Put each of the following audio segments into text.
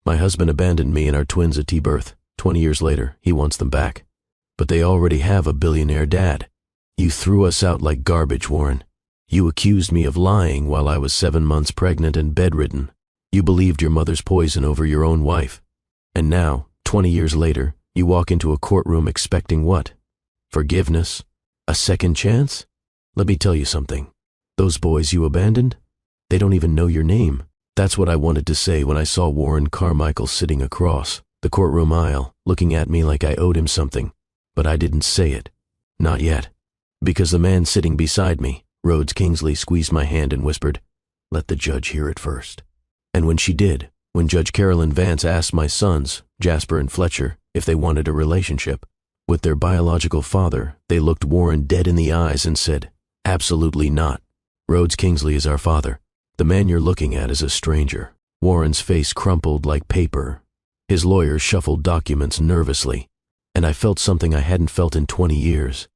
My husband abandoned me and our twins at birth. 20 years later, he wants them back. But they already have a billionaire dad. You threw us out like garbage, Warren. You accused me of lying while I was 7 months pregnant and bedridden. You believed your mother's poison over your own wife. And now, 20 years later, you walk into a courtroom expecting what? Forgiveness? A second chance? Let me tell you something. Those boys you abandoned? They don't even know your name. That's what I wanted to say when I saw Warren Carmichael sitting across the courtroom aisle, looking at me like I owed him something. But I didn't say it. Not yet. Because the man sitting beside me, Rhodes Kingsley, squeezed my hand and whispered, "Let the judge hear it first." And when she did, when Judge Carolyn Vance asked my sons, Jasper and Fletcher, if they wanted a relationship with their biological father, they looked Warren dead in the eyes and said, "Absolutely not. Rhodes Kingsley is our father. The man you're looking at is a stranger." Warren's face crumpled like paper. His lawyer shuffled documents nervously, and I felt something I hadn't felt in 20 years.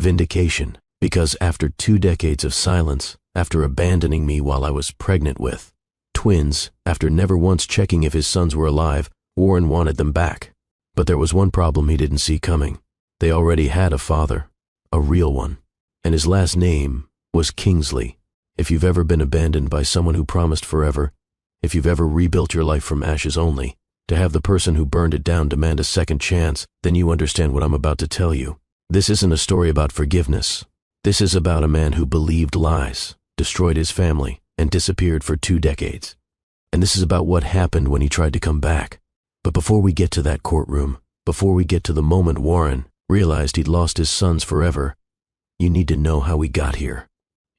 Vindication, because after 2 decades of silence, after abandoning me while I was pregnant with twins, after never once checking if his sons were alive, Warren wanted them back. But there was one problem he didn't see coming. They already had a father, a real one, and his last name was Kingsley. If you've ever been abandoned by someone who promised forever, if you've ever rebuilt your life from ashes only, to have the person who burned it down demand a second chance, then you understand what I'm about to tell you. This isn't a story about forgiveness. This is about a man who believed lies, destroyed his family, and disappeared for 2 decades. And this is about what happened when he tried to come back. But before we get to that courtroom, before we get to the moment Warren realized he'd lost his sons forever, you need to know how we got here.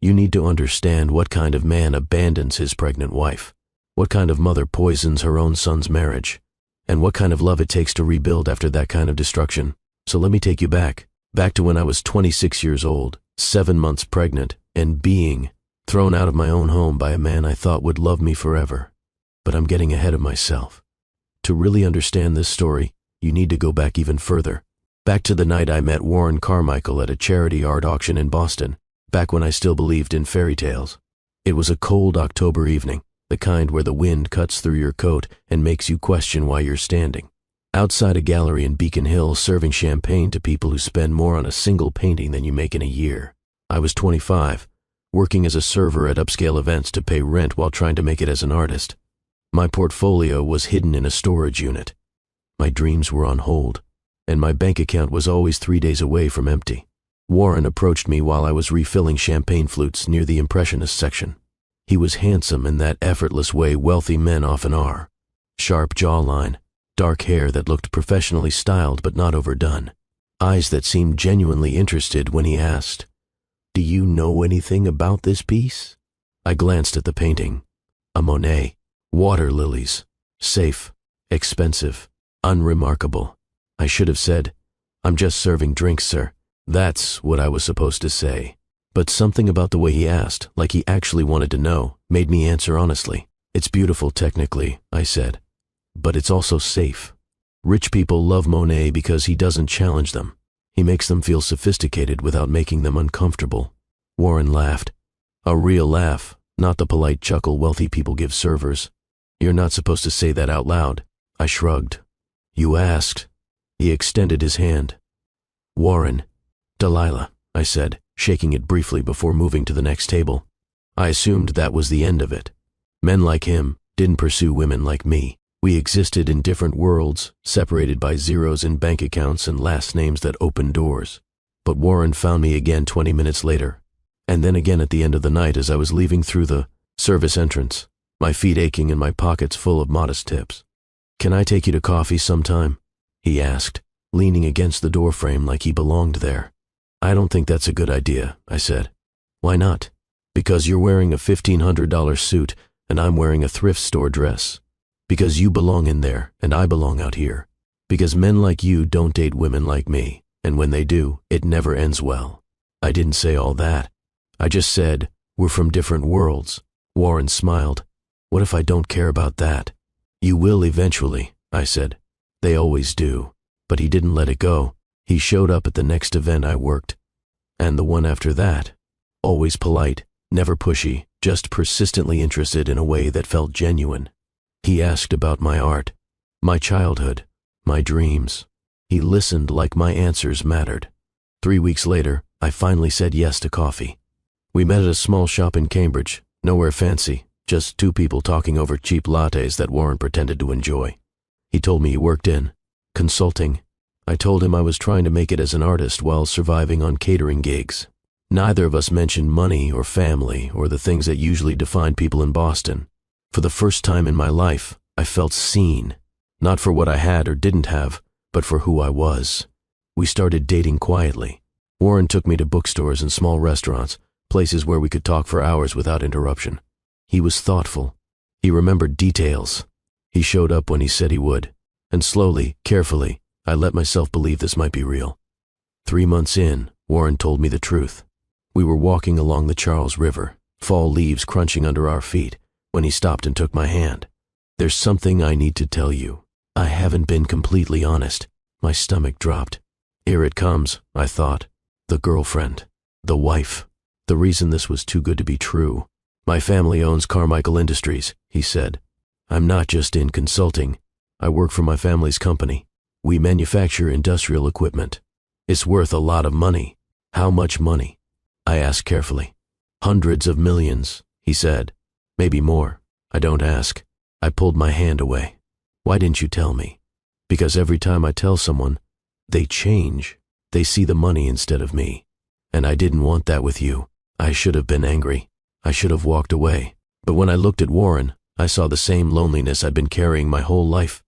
You need to understand what kind of man abandons his pregnant wife, what kind of mother poisons her own son's marriage, and what kind of love it takes to rebuild after that kind of destruction. So let me take you back to when I was 26 years old, 7 months pregnant, and being thrown out of my own home by a man I thought would love me forever. But I'm getting ahead of myself. To really understand this story, you need to go back even further. Back to the night I met Warren Carmichael at a charity art auction in Boston, back when I still believed in fairy tales. It was a cold October evening, the kind where the wind cuts through your coat and makes you question why you're standing. Outside a gallery in Beacon Hill serving champagne to people who spend more on a single painting than you make in a year. I was 25, working as a server at upscale events to pay rent while trying to make it as an artist. My portfolio was hidden in a storage unit. My dreams were on hold, and my bank account was always 3 days away from empty. Warren approached me while I was refilling champagne flutes near the Impressionist section. He was handsome in that effortless way wealthy men often are. Sharp jawline, dark hair that looked professionally styled but not overdone, eyes that seemed genuinely interested when he asked, "Do you know anything about this piece?" I glanced at the painting. A Monet. Water lilies. Safe. Expensive. Unremarkable. I should have said, "I'm just serving drinks, sir." That's what I was supposed to say. But something about the way he asked, like he actually wanted to know, made me answer honestly. "It's beautiful technically," I said, "but it's also safe." Rich people love Monet because he doesn't challenge them. He makes them feel sophisticated without making them uncomfortable. Warren laughed. A real laugh, not the polite chuckle wealthy people give servers. "You're not supposed to say that out loud." I shrugged. "You asked." He extended his hand. "Warren." "Delilah," I said, shaking it briefly before moving to the next table. I assumed that was the end of it. Men like him didn't pursue women like me. We existed in different worlds, separated by zeros in bank accounts and last names that opened doors. But Warren found me again 20 minutes later, and then again at the end of the night as I was leaving through the service entrance, my feet aching and my pockets full of modest tips. "Can I take you to coffee sometime?" he asked, leaning against the doorframe like he belonged there. "I don't think that's a good idea," I said. "Why not?" "Because you're wearing a $1,500 suit and I'm wearing a thrift store dress. Because you belong in there and I belong out here. Because men like you don't date women like me, and when they do, it never ends well." I didn't say all that. I just said, "We're from different worlds." Warren smiled. "What if I don't care about that?" "You will eventually," I said. "They always do." But he didn't let it go. He showed up at the next event I worked, and the one after that. Always polite, never pushy, just persistently interested in a way that felt genuine. He asked about my art, my childhood, my dreams. He listened like my answers mattered. 3 weeks later, I finally said yes to coffee. We met at a small shop in Cambridge, nowhere fancy, just two people talking over cheap lattes that Warren pretended to enjoy. He told me he worked in consulting. I told him I was trying to make it as an artist while surviving on catering gigs. Neither of us mentioned money or family or the things that usually define people in Boston. For the first time in my life, I felt seen, not for what I had or didn't have, but for who I was. We started dating quietly. Warren took me to bookstores and small restaurants, places where we could talk for hours without interruption. He was thoughtful. He remembered details. He showed up when he said he would, and slowly, carefully, I let myself believe this might be real. 3 months in, Warren told me the truth. We were walking along the Charles River, fall leaves crunching under our feet, when he stopped and took my hand. "There's something I need to tell you. I haven't been completely honest." My stomach dropped. Here it comes, I thought. The girlfriend. The wife. The reason this was too good to be true. "My family owns Carmichael Industries," he said. "I'm not just in consulting. I work for my family's company. We manufacture industrial equipment. It's worth a lot of money." "How much money?" I asked carefully. "Hundreds of millions," he said. "Maybe more. I don't ask." I pulled my hand away. "Why didn't you tell me?" "Because every time I tell someone, they change. They see the money instead of me. And I didn't want that with you. I should have been angry. I should have walked away. But when I looked at Warren, I saw the same loneliness I'd been carrying my whole life.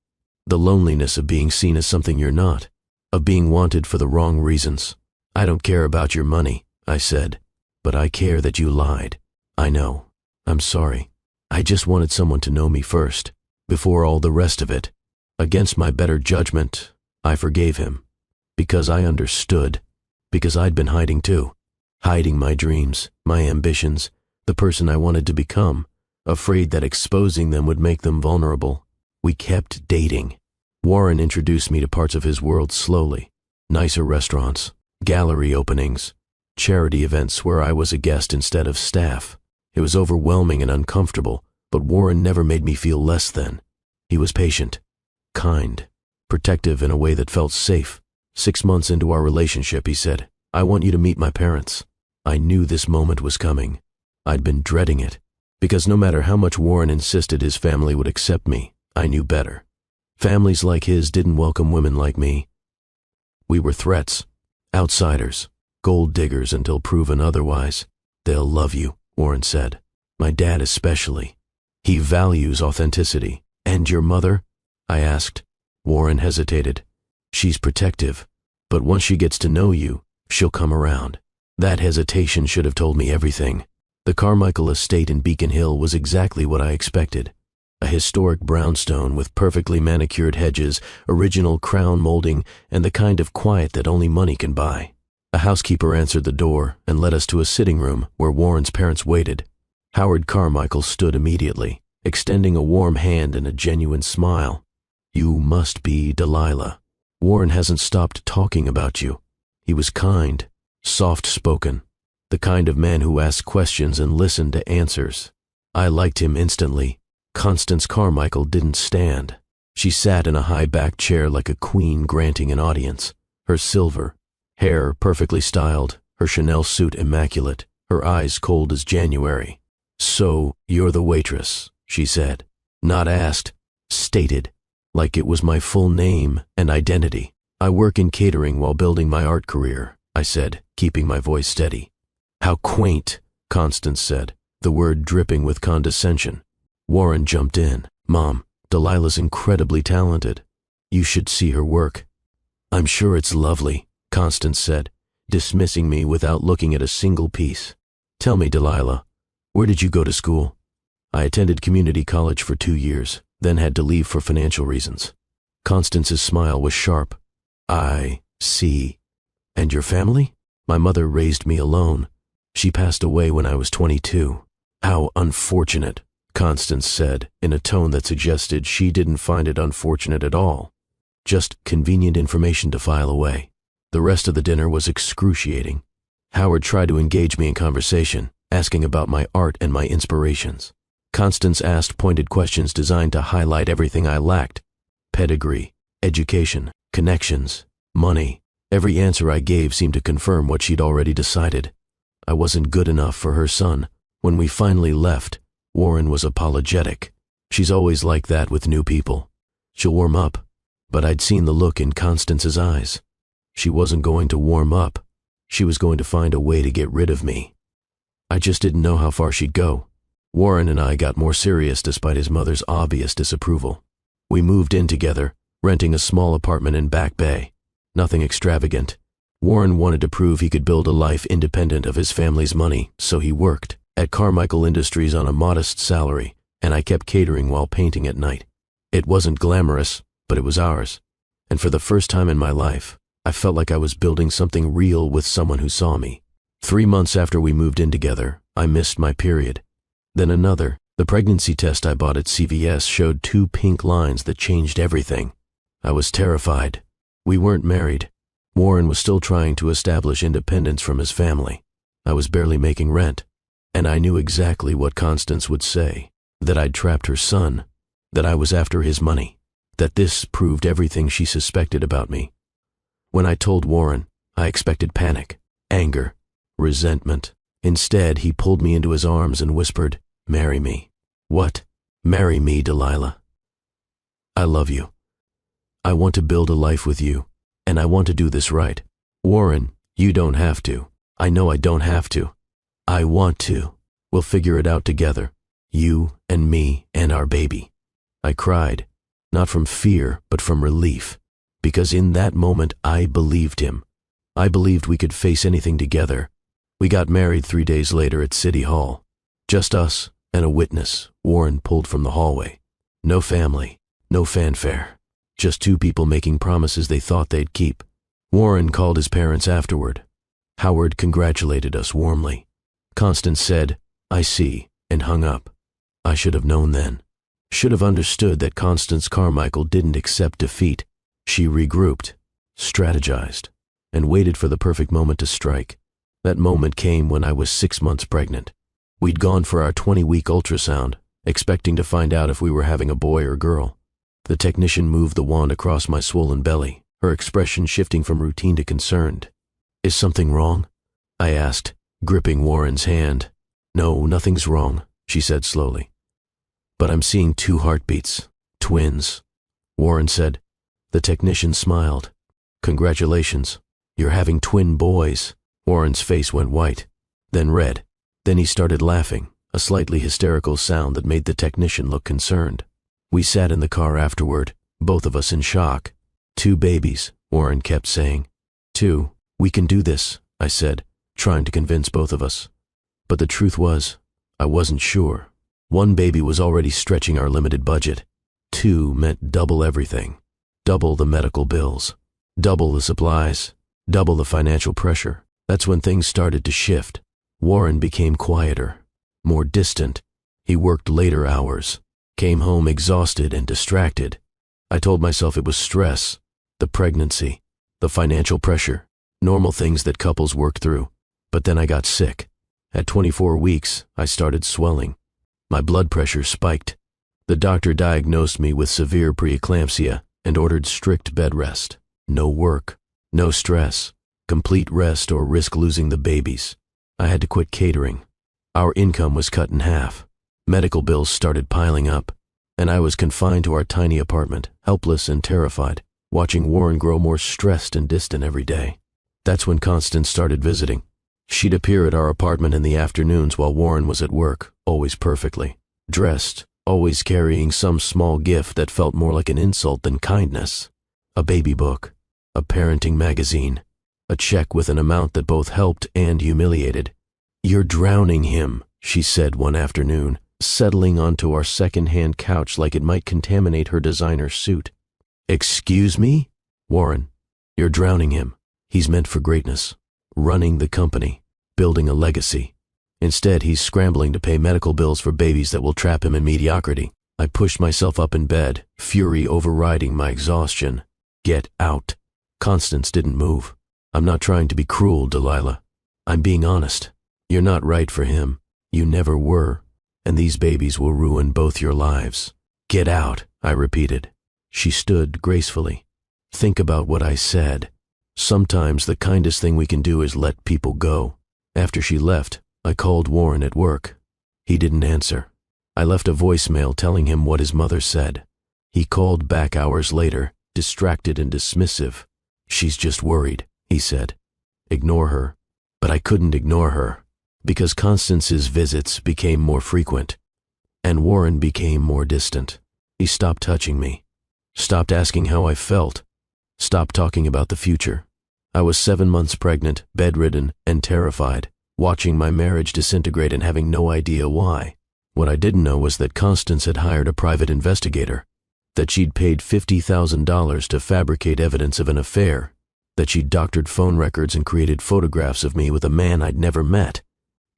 The loneliness of being seen as something you're not, of being wanted for the wrong reasons. "I don't care about your money," I said, "but I care that you lied. I know. I'm sorry. I just wanted someone to know me first, before all the rest of it." Against my better judgment, I forgave him. Because I understood. Because I'd been hiding too. Hiding my dreams, my ambitions, the person I wanted to become, afraid that exposing them would make them vulnerable. We kept dating. Warren introduced me to parts of his world slowly. Nicer restaurants, gallery openings, charity events where I was a guest instead of staff. It was overwhelming and uncomfortable, but Warren never made me feel less than. He was patient, kind, protective in a way that felt safe. 6 months into our relationship, he said, "I want you to meet my parents." I knew this moment was coming. I'd been dreading it, because no matter how much Warren insisted his family would accept me, I knew better. Families like his didn't welcome women like me. We were threats, outsiders, gold diggers until proven otherwise. "They'll love you," Warren said. "My dad especially. He values authenticity." "And your mother?" I asked. Warren hesitated. "She's protective, but once she gets to know you, she'll come around." That hesitation should have told me everything. The Carmichael estate in Beacon Hill was exactly what I expected. A historic brownstone with perfectly manicured hedges, original crown molding, and the kind of quiet that only money can buy. A housekeeper answered the door and led us to a sitting room where Warren's parents waited. Howard Carmichael stood immediately, extending a warm hand and a genuine smile. "You must be Delilah. Warren hasn't stopped talking about you." He was kind, soft-spoken, the kind of man who asked questions and listened to answers. I liked him instantly. Constance Carmichael didn't stand. She sat in a high-backed chair like a queen granting an audience, her silver hair perfectly styled, her Chanel suit immaculate, her eyes cold as January. "So, you're the waitress," she said. Not asked, stated, like it was my full name and identity. "I work in catering while building my art career," I said, keeping my voice steady. "How quaint," Constance said, the word dripping with condescension. Warren jumped in. "Mom, Delilah's incredibly talented. You should see her work." "I'm sure it's lovely," Constance said, dismissing me without looking at a single piece. "Tell me, Delilah, where did you go to school?" "I attended community college for 2 years, then had to leave for financial reasons." Constance's smile was sharp. "I see. And your family?" "My mother raised me alone. She passed away when I was 22. "How unfortunate," Constance said, in a tone that suggested she didn't find it unfortunate at all. Just convenient information to file away. The rest of the dinner was excruciating. Howard tried to engage me in conversation, asking about my art and my inspirations. Constance asked pointed questions designed to highlight everything I lacked. Pedigree, education, connections, money. Every answer I gave seemed to confirm what she'd already decided. I wasn't good enough for her son. When we finally left, Warren was apologetic. She's always like that with new people. She'll warm up, but I'd seen the look in Constance's eyes. She wasn't going to warm up. She was going to find a way to get rid of me. I just didn't know how far she'd go. Warren and I got more serious despite his mother's obvious disapproval. We moved in together, renting a small apartment in Back Bay. Nothing extravagant. Warren wanted to prove he could build a life independent of his family's money, so he worked at Carmichael Industries on a modest salary, and I kept catering while painting at night. It wasn't glamorous, but it was ours. And for the first time in my life, I felt like I was building something real with someone who saw me. 3 months after we moved in together, I missed my period. Then another. The pregnancy test I bought at CVS showed 2 pink lines that changed everything. I was terrified. We weren't married. Warren was still trying to establish independence from his family. I was barely making rent. And I knew exactly what Constance would say. That I'd trapped her son. That I was after his money. That this proved everything she suspected about me. When I told Warren, I expected panic, anger, resentment. Instead, he pulled me into his arms and whispered, "Marry me." "What?" "Marry me, Delilah. I love you. I want to build a life with you, and I want to do this right. Warren, you don't have to. I know I don't have to. I want to. We'll figure it out together. You and me and our baby." I cried, not from fear, but from relief, because in that moment I believed him. I believed we could face anything together. We got married 3 days later at City Hall. Just us and a witness Warren pulled from the hallway. No family, no fanfare. Just 2 people making promises they thought they'd keep. Warren called his parents afterward. Howard congratulated us warmly. Constance said, "I see," and hung up. I should have known then. Should have understood that Constance Carmichael didn't accept defeat. She regrouped, strategized, and waited for the perfect moment to strike. That moment came when I was 6 months pregnant. We'd gone for our 20-week ultrasound, expecting to find out if we were having a boy or girl. The technician moved the wand across my swollen belly, her expression shifting from routine to concerned. "Is something wrong?" I asked, gripping Warren's hand. "No, nothing's wrong," she said slowly. "But I'm seeing 2 heartbeats, twins." Warren said. The technician smiled. "Congratulations, you're having twin boys." Warren's face went white, then red. Then he started laughing, a slightly hysterical sound that made the technician look concerned. We sat in the car afterward, both of us in shock. 2 babies, Warren kept saying. 2, we can do this, I said, trying to convince both of us. But the truth was, I wasn't sure. 1 baby was already stretching our limited budget. 2 meant double everything. Double the medical bills. Double the supplies. Double the financial pressure. That's when things started to shift. Warren became quieter, more distant. He worked later hours, came home exhausted and distracted. I told myself it was stress, the pregnancy, the financial pressure, normal things that couples work through. But then I got sick. At 24 weeks, I started swelling. My blood pressure spiked. The doctor diagnosed me with severe preeclampsia and ordered strict bed rest. No work, no stress, complete rest or risk losing the babies. I had to quit catering. Our income was cut in half. Medical bills started piling up, and I was confined to our tiny apartment, helpless and terrified, watching Warren grow more stressed and distant every day. That's when Constance started visiting. She'd appear at our apartment in the afternoons while Warren was at work, always perfectly dressed, always carrying some small gift that felt more like an insult than kindness. A baby book, a parenting magazine, a check with an amount that both helped and humiliated. "You're drowning him," she said one afternoon, settling onto our second-hand couch like it might contaminate her designer suit. "Excuse me?" "Warren, you're drowning him. He's meant for greatness, running the company, building a legacy. Instead, he's scrambling to pay medical bills for babies that will trap him in mediocrity." I pushed myself up in bed, fury overriding my exhaustion. "Get out." Constance didn't move. "I'm not trying to be cruel, Delilah. I'm being honest. You're not right for him. You never were. and these babies will ruin both your lives. Get out, I repeated. She stood gracefully. Think about what I said. Sometimes the kindest thing we can do is let people go. After she left, I called Warren at work. He didn't answer. I left a voicemail telling him what his mother said. He called back hours later, distracted and dismissive. She's just worried, he said. Ignore her. But I couldn't ignore her, because Constance's visits became more frequent, and Warren became more distant. He stopped touching me, stopped asking how I felt, stopped talking about the future. I was 7 months pregnant, bedridden, and terrified, watching my marriage disintegrate and having no idea why. What I didn't know was that Constance had hired a private investigator, that she'd paid $50,000 to fabricate evidence of an affair, that she'd doctored phone records and created photographs of me with a man I'd never met,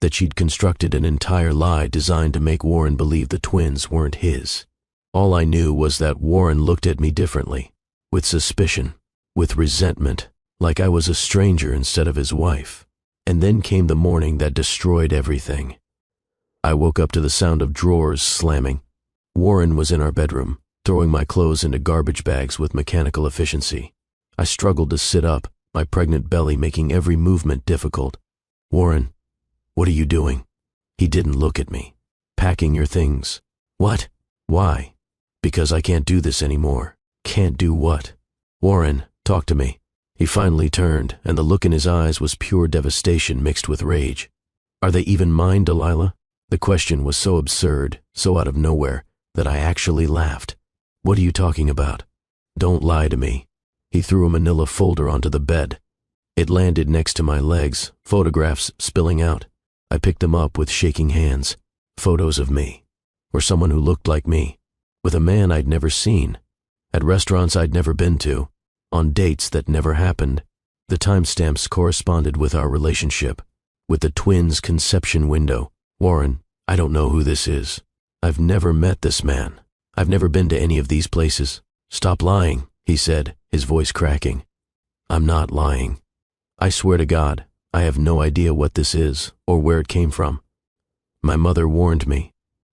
that she'd constructed an entire lie designed to make Warren believe the twins weren't his. All I knew was that Warren looked at me differently, with suspicion, with resentment, like I was a stranger instead of his wife. And then came the morning that destroyed everything. I woke up to the sound of drawers slamming. Warren was in our bedroom, throwing my clothes into garbage bags with mechanical efficiency. I struggled to sit up, my pregnant belly making every movement difficult. Warren, what are you doing? He didn't look at me. Packing your things. What? Why? Because I can't do this anymore. Can't do what? Warren, talk to me. He finally turned, and the look in his eyes was pure devastation mixed with rage. Are they even mine, Delilah? The question was so absurd, so out of nowhere, that I actually laughed. What are you talking about? Don't lie to me. He threw a manila folder onto the bed. It landed next to my legs, photographs spilling out. I picked them up with shaking hands. Photos of me, or someone who looked like me, with a man I'd never seen, at restaurants I'd never been to, on dates that never happened. The timestamps corresponded with our relationship, with the twins' conception window. Warren, I don't know who this is. I've never met this man. I've never been to any of these places. Stop lying, he said, his voice cracking. I'm not lying. I swear to God, I have no idea what this is or where it came from. My mother warned me.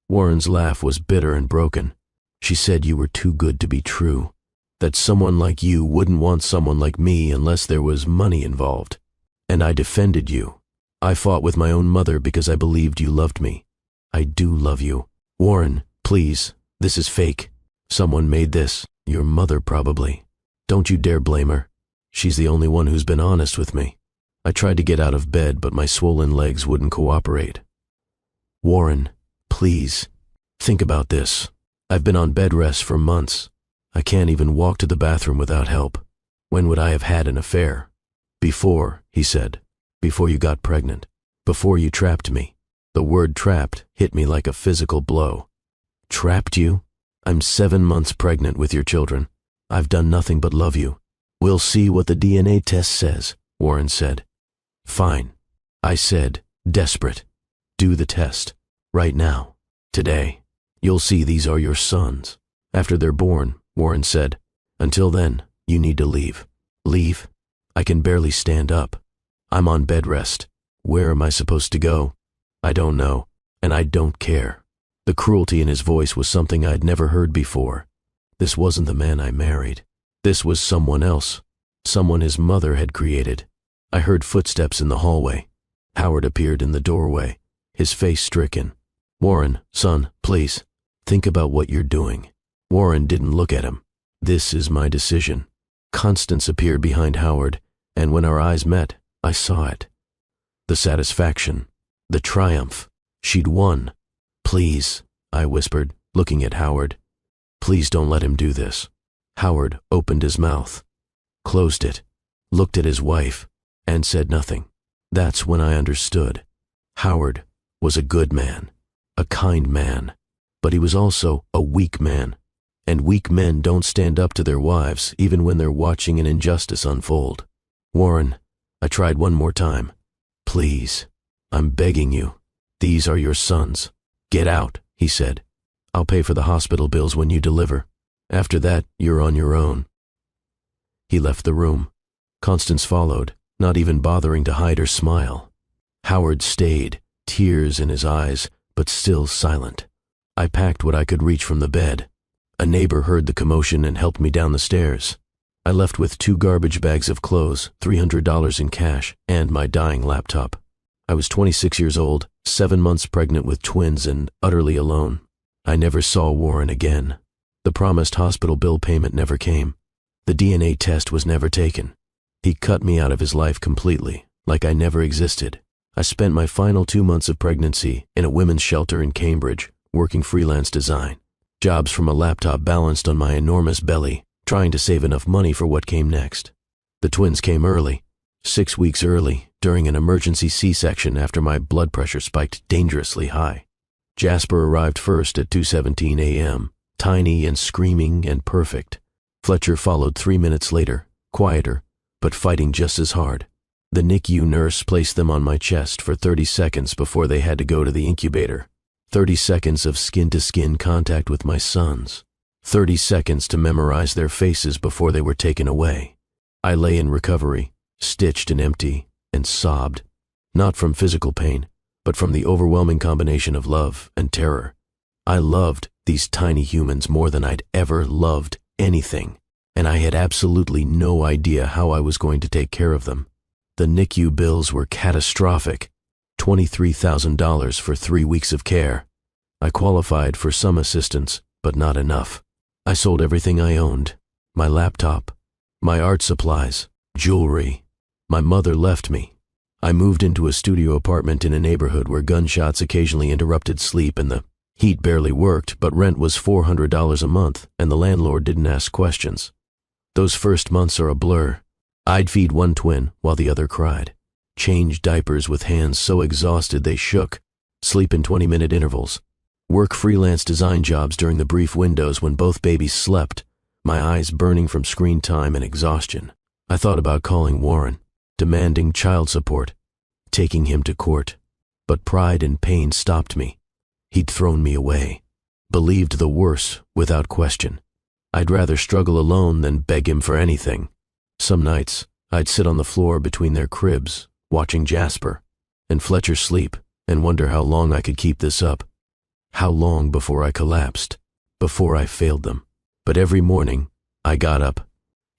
Warren's laugh was bitter and broken. She said you were too good to be true, that someone like you wouldn't want someone like me unless there was money involved. And I defended you. I fought with my own mother because I believed you loved me. I do love you. Warren, please, this is fake. Someone made this. Your mother probably. Don't you dare blame her. She's the only one who's been honest with me. I tried to get out of bed, but my swollen legs wouldn't cooperate. Warren, please, think about this. I've been on bed rest for months. I can't even walk to the bathroom without help. When would I have had an affair? Before, he said. Before you got pregnant. Before you trapped me. The word trapped hit me like a physical blow. Trapped you? I'm 7 months pregnant with your children. I've done nothing but love you. We'll see what the DNA test says, Warren said. Fine. I said, desperate. Do the test. Right now. Today. You'll see these are your sons. After they're born, Warren said. Until then, you need to leave. Leave? I can barely stand up. I'm on bed rest. Where am I supposed to go? I don't know, and I don't care. The cruelty in his voice was something I'd never heard before. This wasn't the man I married. This was someone else. Someone his mother had created. I heard footsteps in the hallway. Howard appeared in the doorway, his face stricken. Warren, son, please, think about what you're doing. Warren didn't look at him. This is my decision. Constance appeared behind Howard, and when our eyes met, I saw it. The satisfaction, the triumph. She'd won. Please, I whispered, looking at Howard. Please don't let him do this. Howard opened his mouth, closed it, looked at his wife, and said nothing. That's when I understood. Howard was a good man, a kind man, but he was also a weak man. And weak men don't stand up to their wives even when they're watching an injustice unfold. Warren, I tried one more time. Please, I'm begging you. These are your sons. Get out, he said. I'll pay for the hospital bills when you deliver. After that, you're on your own. He left the room. Constance followed, not even bothering to hide her smile. Howard stayed, tears in his eyes, but still silent. I packed what I could reach from the bed. A neighbor heard the commotion and helped me down the stairs. I left with 2 garbage bags of clothes, $300 in cash, and my dying laptop. I was 26 years old, 7 months pregnant with twins, and utterly alone. I never saw Warren again. The promised hospital bill payment never came. The DNA test was never taken. He cut me out of his life completely, like I never existed. I spent my final 2 months of pregnancy in a women's shelter in Cambridge, working freelance design. Jobs from a laptop balanced on my enormous belly, trying to save enough money for what came next. The twins came early, 6 weeks early, during an emergency C-section after my blood pressure spiked dangerously high. Jasper arrived first at 2:17 a.m., tiny and screaming and perfect. Fletcher followed 3 minutes later, quieter, but fighting just as hard. The NICU nurse placed them on my chest for 30 seconds before they had to go to the incubator. 30 seconds of skin-to-skin contact with my sons. 30 seconds to memorize their faces before they were taken away. I lay in recovery, stitched and empty, and sobbed. Not from physical pain, but from the overwhelming combination of love and terror. I loved these tiny humans more than I'd ever loved anything, and I had absolutely no idea how I was going to take care of them. The NICU bills were catastrophic. $23,000 for 3 weeks of care. I qualified for some assistance, but not enough. I sold everything I owned. My laptop, my art supplies, jewelry. My mother left me. I moved into a studio apartment in a neighborhood where gunshots occasionally interrupted sleep and the heat barely worked, but rent was $400 a month and the landlord didn't ask questions. Those first months are a blur. I'd feed one twin while the other cried. Change diapers with hands so exhausted they shook, sleep in 20-minute intervals, work freelance design jobs during the brief windows when both babies slept, my eyes burning from screen time and exhaustion. I thought about calling Warren, demanding child support, taking him to court, but pride and pain stopped me. He'd thrown me away, believed the worst without question. I'd rather struggle alone than beg him for anything. Some nights, I'd sit on the floor between their cribs, watching Jasper and Fletcher sleep and wonder how long I could keep this up. How long before I collapsed, before I failed them. But every morning, I got up,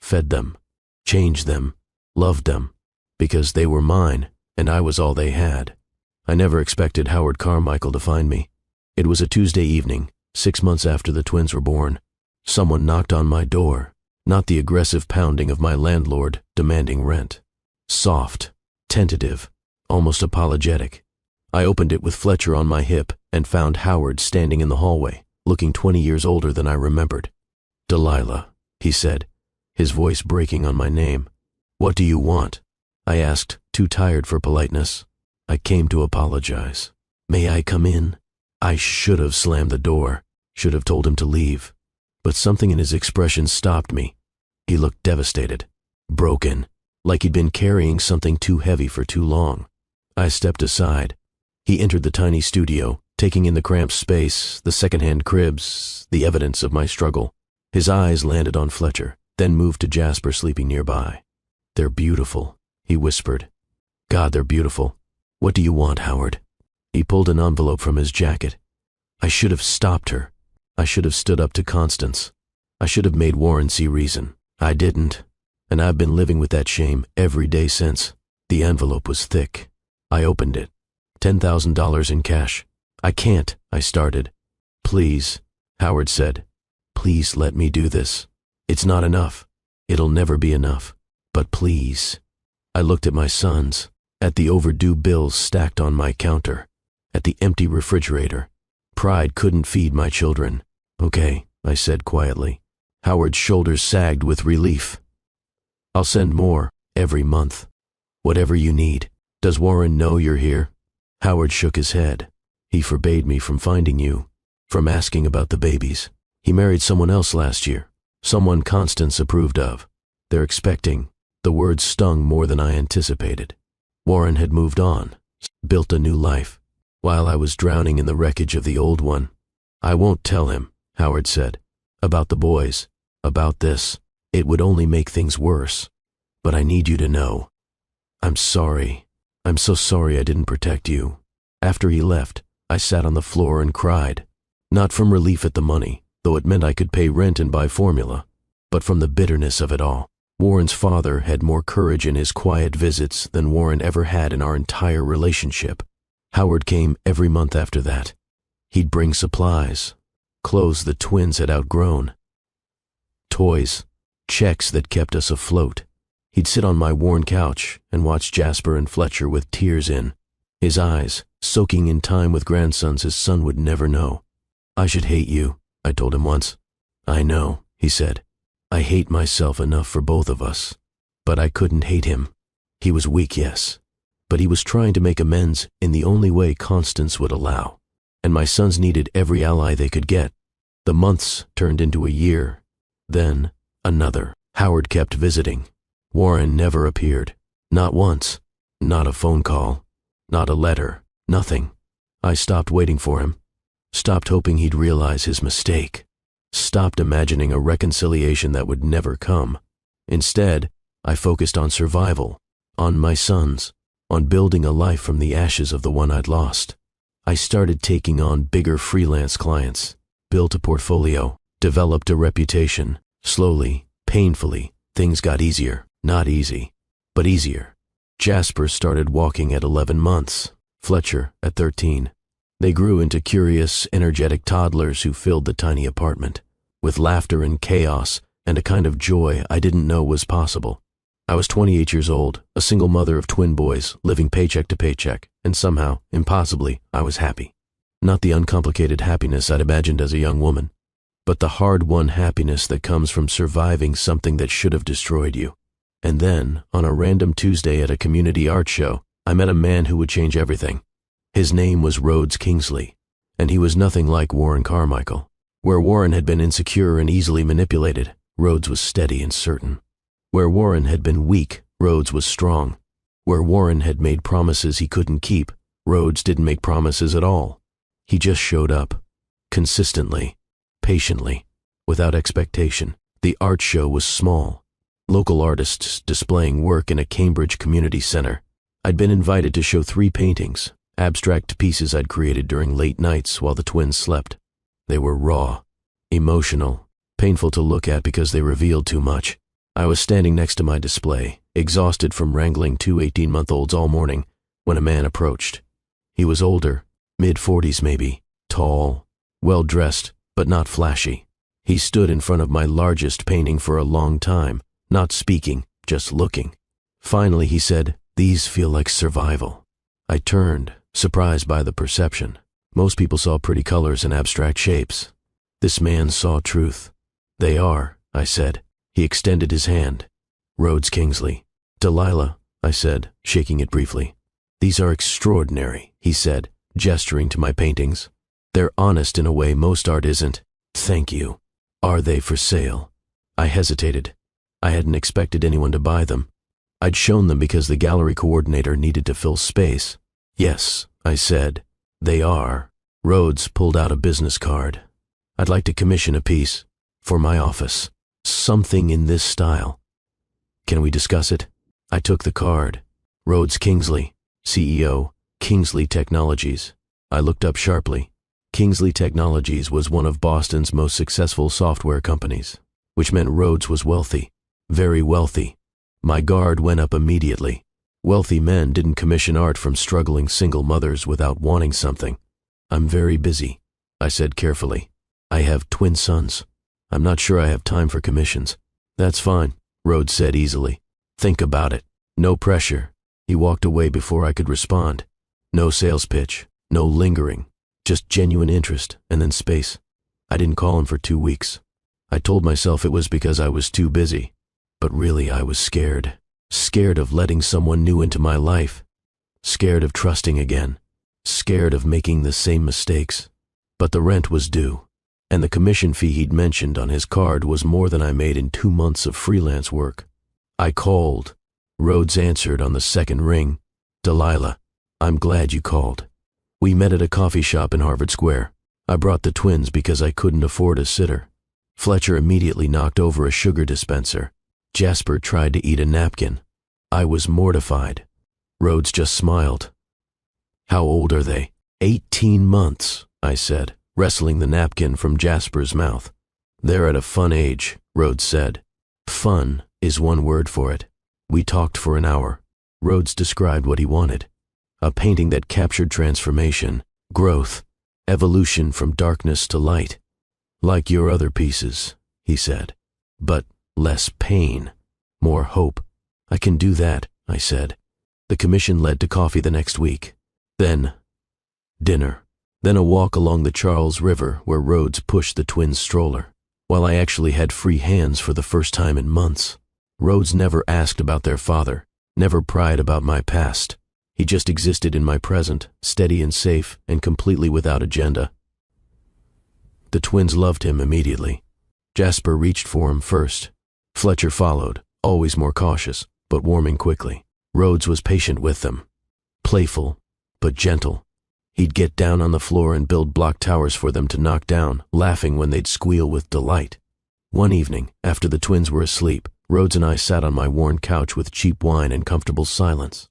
fed them, changed them, loved them, because they were mine and I was all they had. I never expected Howard Carmichael to find me. It was a Tuesday evening, 6 months after the twins were born. Someone knocked on my door, not the aggressive pounding of my landlord demanding rent. Soft, tentative, almost apologetic. I opened it with Fletcher on my hip and found Howard standing in the hallway, looking 20 years older than I remembered. "Delilah," he said, his voice breaking on my name. "What do you want?" I asked, too tired for politeness. "I came to apologize. May I come in?" I should have slammed the door, should have told him to leave. But something in his expression stopped me. He looked devastated, broken, like he'd been carrying something too heavy for too long. I stepped aside. He entered the tiny studio, taking in the cramped space, the secondhand cribs, the evidence of my struggle. His eyes landed on Fletcher, then moved to Jasper sleeping nearby. "They're beautiful," he whispered. "God, they're beautiful. What do you want, Howard?" He pulled an envelope from his jacket. I should have stopped her. I should have stood up to Constance. I should have made Warren see reason. I didn't, and I've been living with that shame every day since. The envelope was thick. I opened it. $10,000 in cash. "I can't," I started. "Please," Howard said. "Please let me do this. It's not enough. It'll never be enough. But please." I looked at my sons, at the overdue bills stacked on my counter, at the empty refrigerator. Pride couldn't feed my children. "Okay," I said quietly. Howard's shoulders sagged with relief. "I'll send more, every month. Whatever you need. Does Warren know you're here?" Howard shook his head. "He forbade me from finding you, from asking about the babies. He married someone else last year, someone Constance approved of. They're expecting." The words stung more than I anticipated. Warren had moved on, built a new life, while I was drowning in the wreckage of the old one. "I won't tell him," Howard said, "about the boys, about this. It would only make things worse. But I need you to know. I'm sorry. I'm so sorry I didn't protect you." After he left, I sat on the floor and cried. Not from relief at the money, though it meant I could pay rent and buy formula, but from the bitterness of it all. Warren's father had more courage in his quiet visits than Warren ever had in our entire relationship. Howard came every month after that. He'd bring supplies, clothes the twins had outgrown, toys, checks that kept us afloat. He'd sit on my worn couch and watch Jasper and Fletcher with tears in his eyes, soaking in time with grandsons his son would never know. I should hate you, I told him once. I know, he said. I hate myself enough for both of us. But I couldn't hate him. He was weak, yes, but he was trying to make amends in the only way Constance would allow. And my sons needed every ally they could get. The months turned into a year, then another. Howard kept visiting. Warren never appeared. Not once. Not a phone call. Not a letter. Nothing. I stopped waiting for him. Stopped hoping he'd realize his mistake. Stopped imagining a reconciliation that would never come. Instead, I focused on survival, on my sons, on building a life from the ashes of the one I'd lost. I started taking on bigger freelance clients, built a portfolio, developed a reputation. Slowly, painfully, things got easier. Not easy, but easier. Jasper started walking at 11 months, Fletcher at 13. They grew into curious, energetic toddlers who filled the tiny apartment, with laughter and chaos and a kind of joy I didn't know was possible. I was 28 years old, a single mother of twin boys, living paycheck to paycheck, and somehow, impossibly, I was happy. Not the uncomplicated happiness I'd imagined as a young woman, but the hard-won happiness that comes from surviving something that should have destroyed you. And then, on a random Tuesday at a community art show, I met a man who would change everything. His name was Rhodes Kingsley, and he was nothing like Warren Carmichael. Where Warren had been insecure and easily manipulated, Rhodes was steady and certain. Where Warren had been weak, Rhodes was strong. Where Warren had made promises he couldn't keep, Rhodes didn't make promises at all. He just showed up, consistently, patiently, without expectation. The art show was small. Local artists displaying work in a Cambridge community center. I'd been invited to show 3 paintings, abstract pieces I'd created during late nights while the twins slept. They were raw, emotional, painful to look at because they revealed too much. I was standing next to my display, exhausted from wrangling 2 18-month-olds all morning, when a man approached. He was older, mid-40s maybe, tall, well-dressed, but not flashy. He stood in front of my largest painting for a long time, not speaking, just looking. Finally he said, "These feel like survival." I turned, surprised by the perception. Most people saw pretty colors and abstract shapes. This man saw truth. "They are," I said. He extended his hand. "Rhodes Kingsley." "Delilah," I said, shaking it briefly. "These are extraordinary," he said, gesturing to my paintings. "They're honest in a way most art isn't." "Thank you." "Are they for sale?" I hesitated. I hadn't expected anyone to buy them. I'd shown them because the gallery coordinator needed to fill space. "Yes," I said. "They are." Rhodes pulled out a business card. "I'd like to commission a piece for my office. Something in this style. Can we discuss it?" I took the card. Rhodes Kingsley, CEO, Kingsley Technologies. I looked up sharply. Kingsley Technologies was one of Boston's most successful software companies, which meant Rhodes was wealthy. Very wealthy. My guard went up immediately. Wealthy men didn't commission art from struggling single mothers without wanting something. "I'm very busy," I said carefully. "I have twin sons. I'm not sure I have time for commissions." "That's fine," Rhodes said easily. "Think about it. No pressure." He walked away before I could respond. No sales pitch, no lingering, just genuine interest and then space. I didn't call him for 2 weeks. I told myself it was because I was too busy. But really I was scared. Scared of letting someone new into my life. Scared of trusting again. Scared of making the same mistakes. But the rent was due, and the commission fee he'd mentioned on his card was more than I made in 2 months of freelance work. I called. Rhodes answered on the second ring. "Delilah, I'm glad you called." We met at a coffee shop in Harvard Square. I brought the twins because I couldn't afford a sitter. Fletcher immediately knocked over a sugar dispenser. Jasper tried to eat a napkin. I was mortified. Rhodes just smiled. "How old are they?" 18 months, I said, wrestling the napkin from Jasper's mouth. They're at a fun age, Rhodes said. Fun is one word for it. We talked for an hour. Rhodes described what he wanted. A painting that captured transformation, growth, evolution from darkness to light. Like your other pieces, he said. But less pain, more hope. I can do that, I said. The commission led to coffee the next week. Then dinner. Then a walk along the Charles River where Rhodes pushed the twins' stroller. While I actually had free hands for the first time in months. Rhodes never asked about their father, never pried about my past. He just existed in my present, steady and safe and completely without agenda. The twins loved him immediately. Jasper reached for him first. Fletcher followed, always more cautious, but warming quickly. Rhodes was patient with them. Playful, but gentle. He'd get down on the floor and build block towers for them to knock down, laughing when they'd squeal with delight. One evening, after the twins were asleep, Rhodes and I sat on my worn couch with cheap wine and comfortable silence.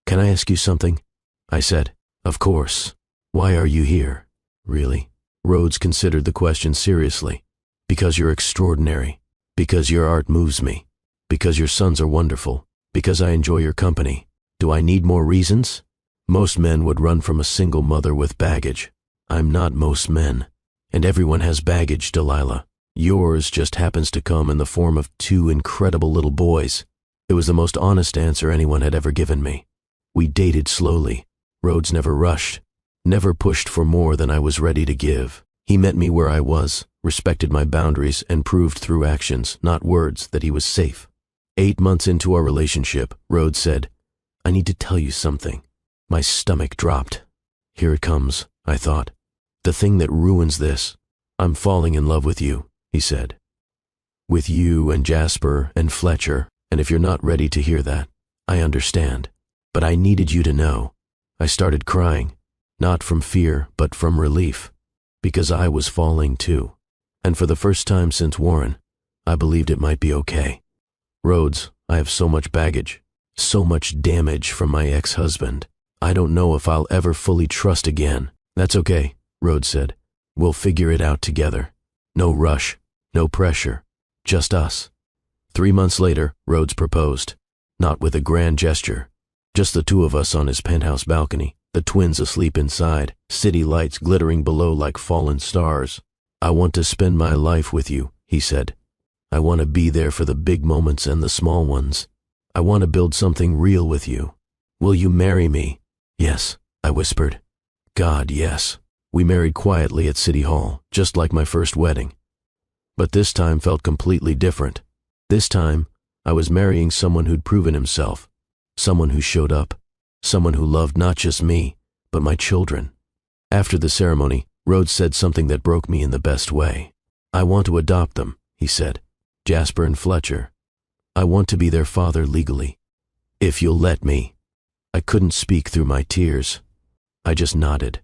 Can I ask you something? I said. Of course. Why are you here? Really? Rhodes considered the question seriously. Because you're extraordinary. Because your art moves me. Because your sons are wonderful. Because I enjoy your company. Do I need more reasons? Most men would run from a single mother with baggage. I'm not most men. And everyone has baggage, Delilah. Yours just happens to come in the form of 2 incredible little boys. It was the most honest answer anyone had ever given me. We dated slowly. Rhodes never rushed, never pushed for more than I was ready to give. He met me where I was, respected my boundaries, and proved through actions, not words, that he was safe. 8 months into our relationship, Rhodes said, I need to tell you something. My stomach dropped. Here it comes, I thought. The thing that ruins this. I'm falling in love with you, he said. With you and Jasper and Fletcher, and if you're not ready to hear that, I understand. But I needed you to know. I started crying, not from fear, but from relief, because I was falling too. And for the first time since Warren, I believed it might be okay. Rhodes, I have so much baggage, so much damage from my ex-husband. I don't know if I'll ever fully trust again. That's okay, Rhodes said. We'll figure it out together. No rush, no pressure, just us. 3 months later, Rhodes proposed, not with a grand gesture. Just the 2 of us on his penthouse balcony, the twins asleep inside, city lights glittering below like fallen stars. I want to spend my life with you, he said. I want to be there for the big moments and the small ones. I want to build something real with you. Will you marry me? Yes, I whispered. God, yes. We married quietly at City Hall, just like my first wedding. But this time felt completely different. This time, I was marrying someone who'd proven himself. Someone who showed up, someone who loved not just me, but my children. After the ceremony, Rhodes said something that broke me in the best way. I want to adopt them, he said. Jasper and Fletcher. I want to be their father legally. If you'll let me. I couldn't speak through my tears. I just nodded.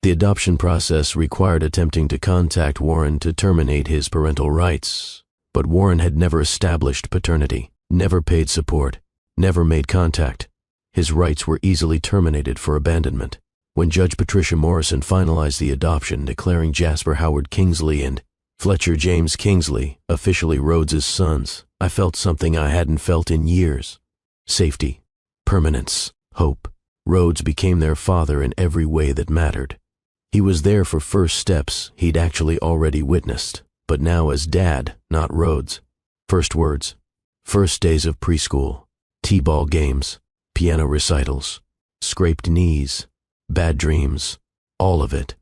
The adoption process required attempting to contact Warren to terminate his parental rights. But Warren had never established paternity, never paid support. Never made contact. His rights were easily terminated for abandonment. When Judge Patricia Morrison finalized the adoption, declaring Jasper Howard Kingsley and Fletcher James Kingsley officially Rhodes's sons, I felt something I hadn't felt in years. Safety, permanence, hope. Rhodes became their father in every way that mattered. He was there for first steps he'd actually already witnessed, but now as dad, not Rhodes. First words, first days of preschool. T-ball games, piano recitals, scraped knees, bad dreams, all of it.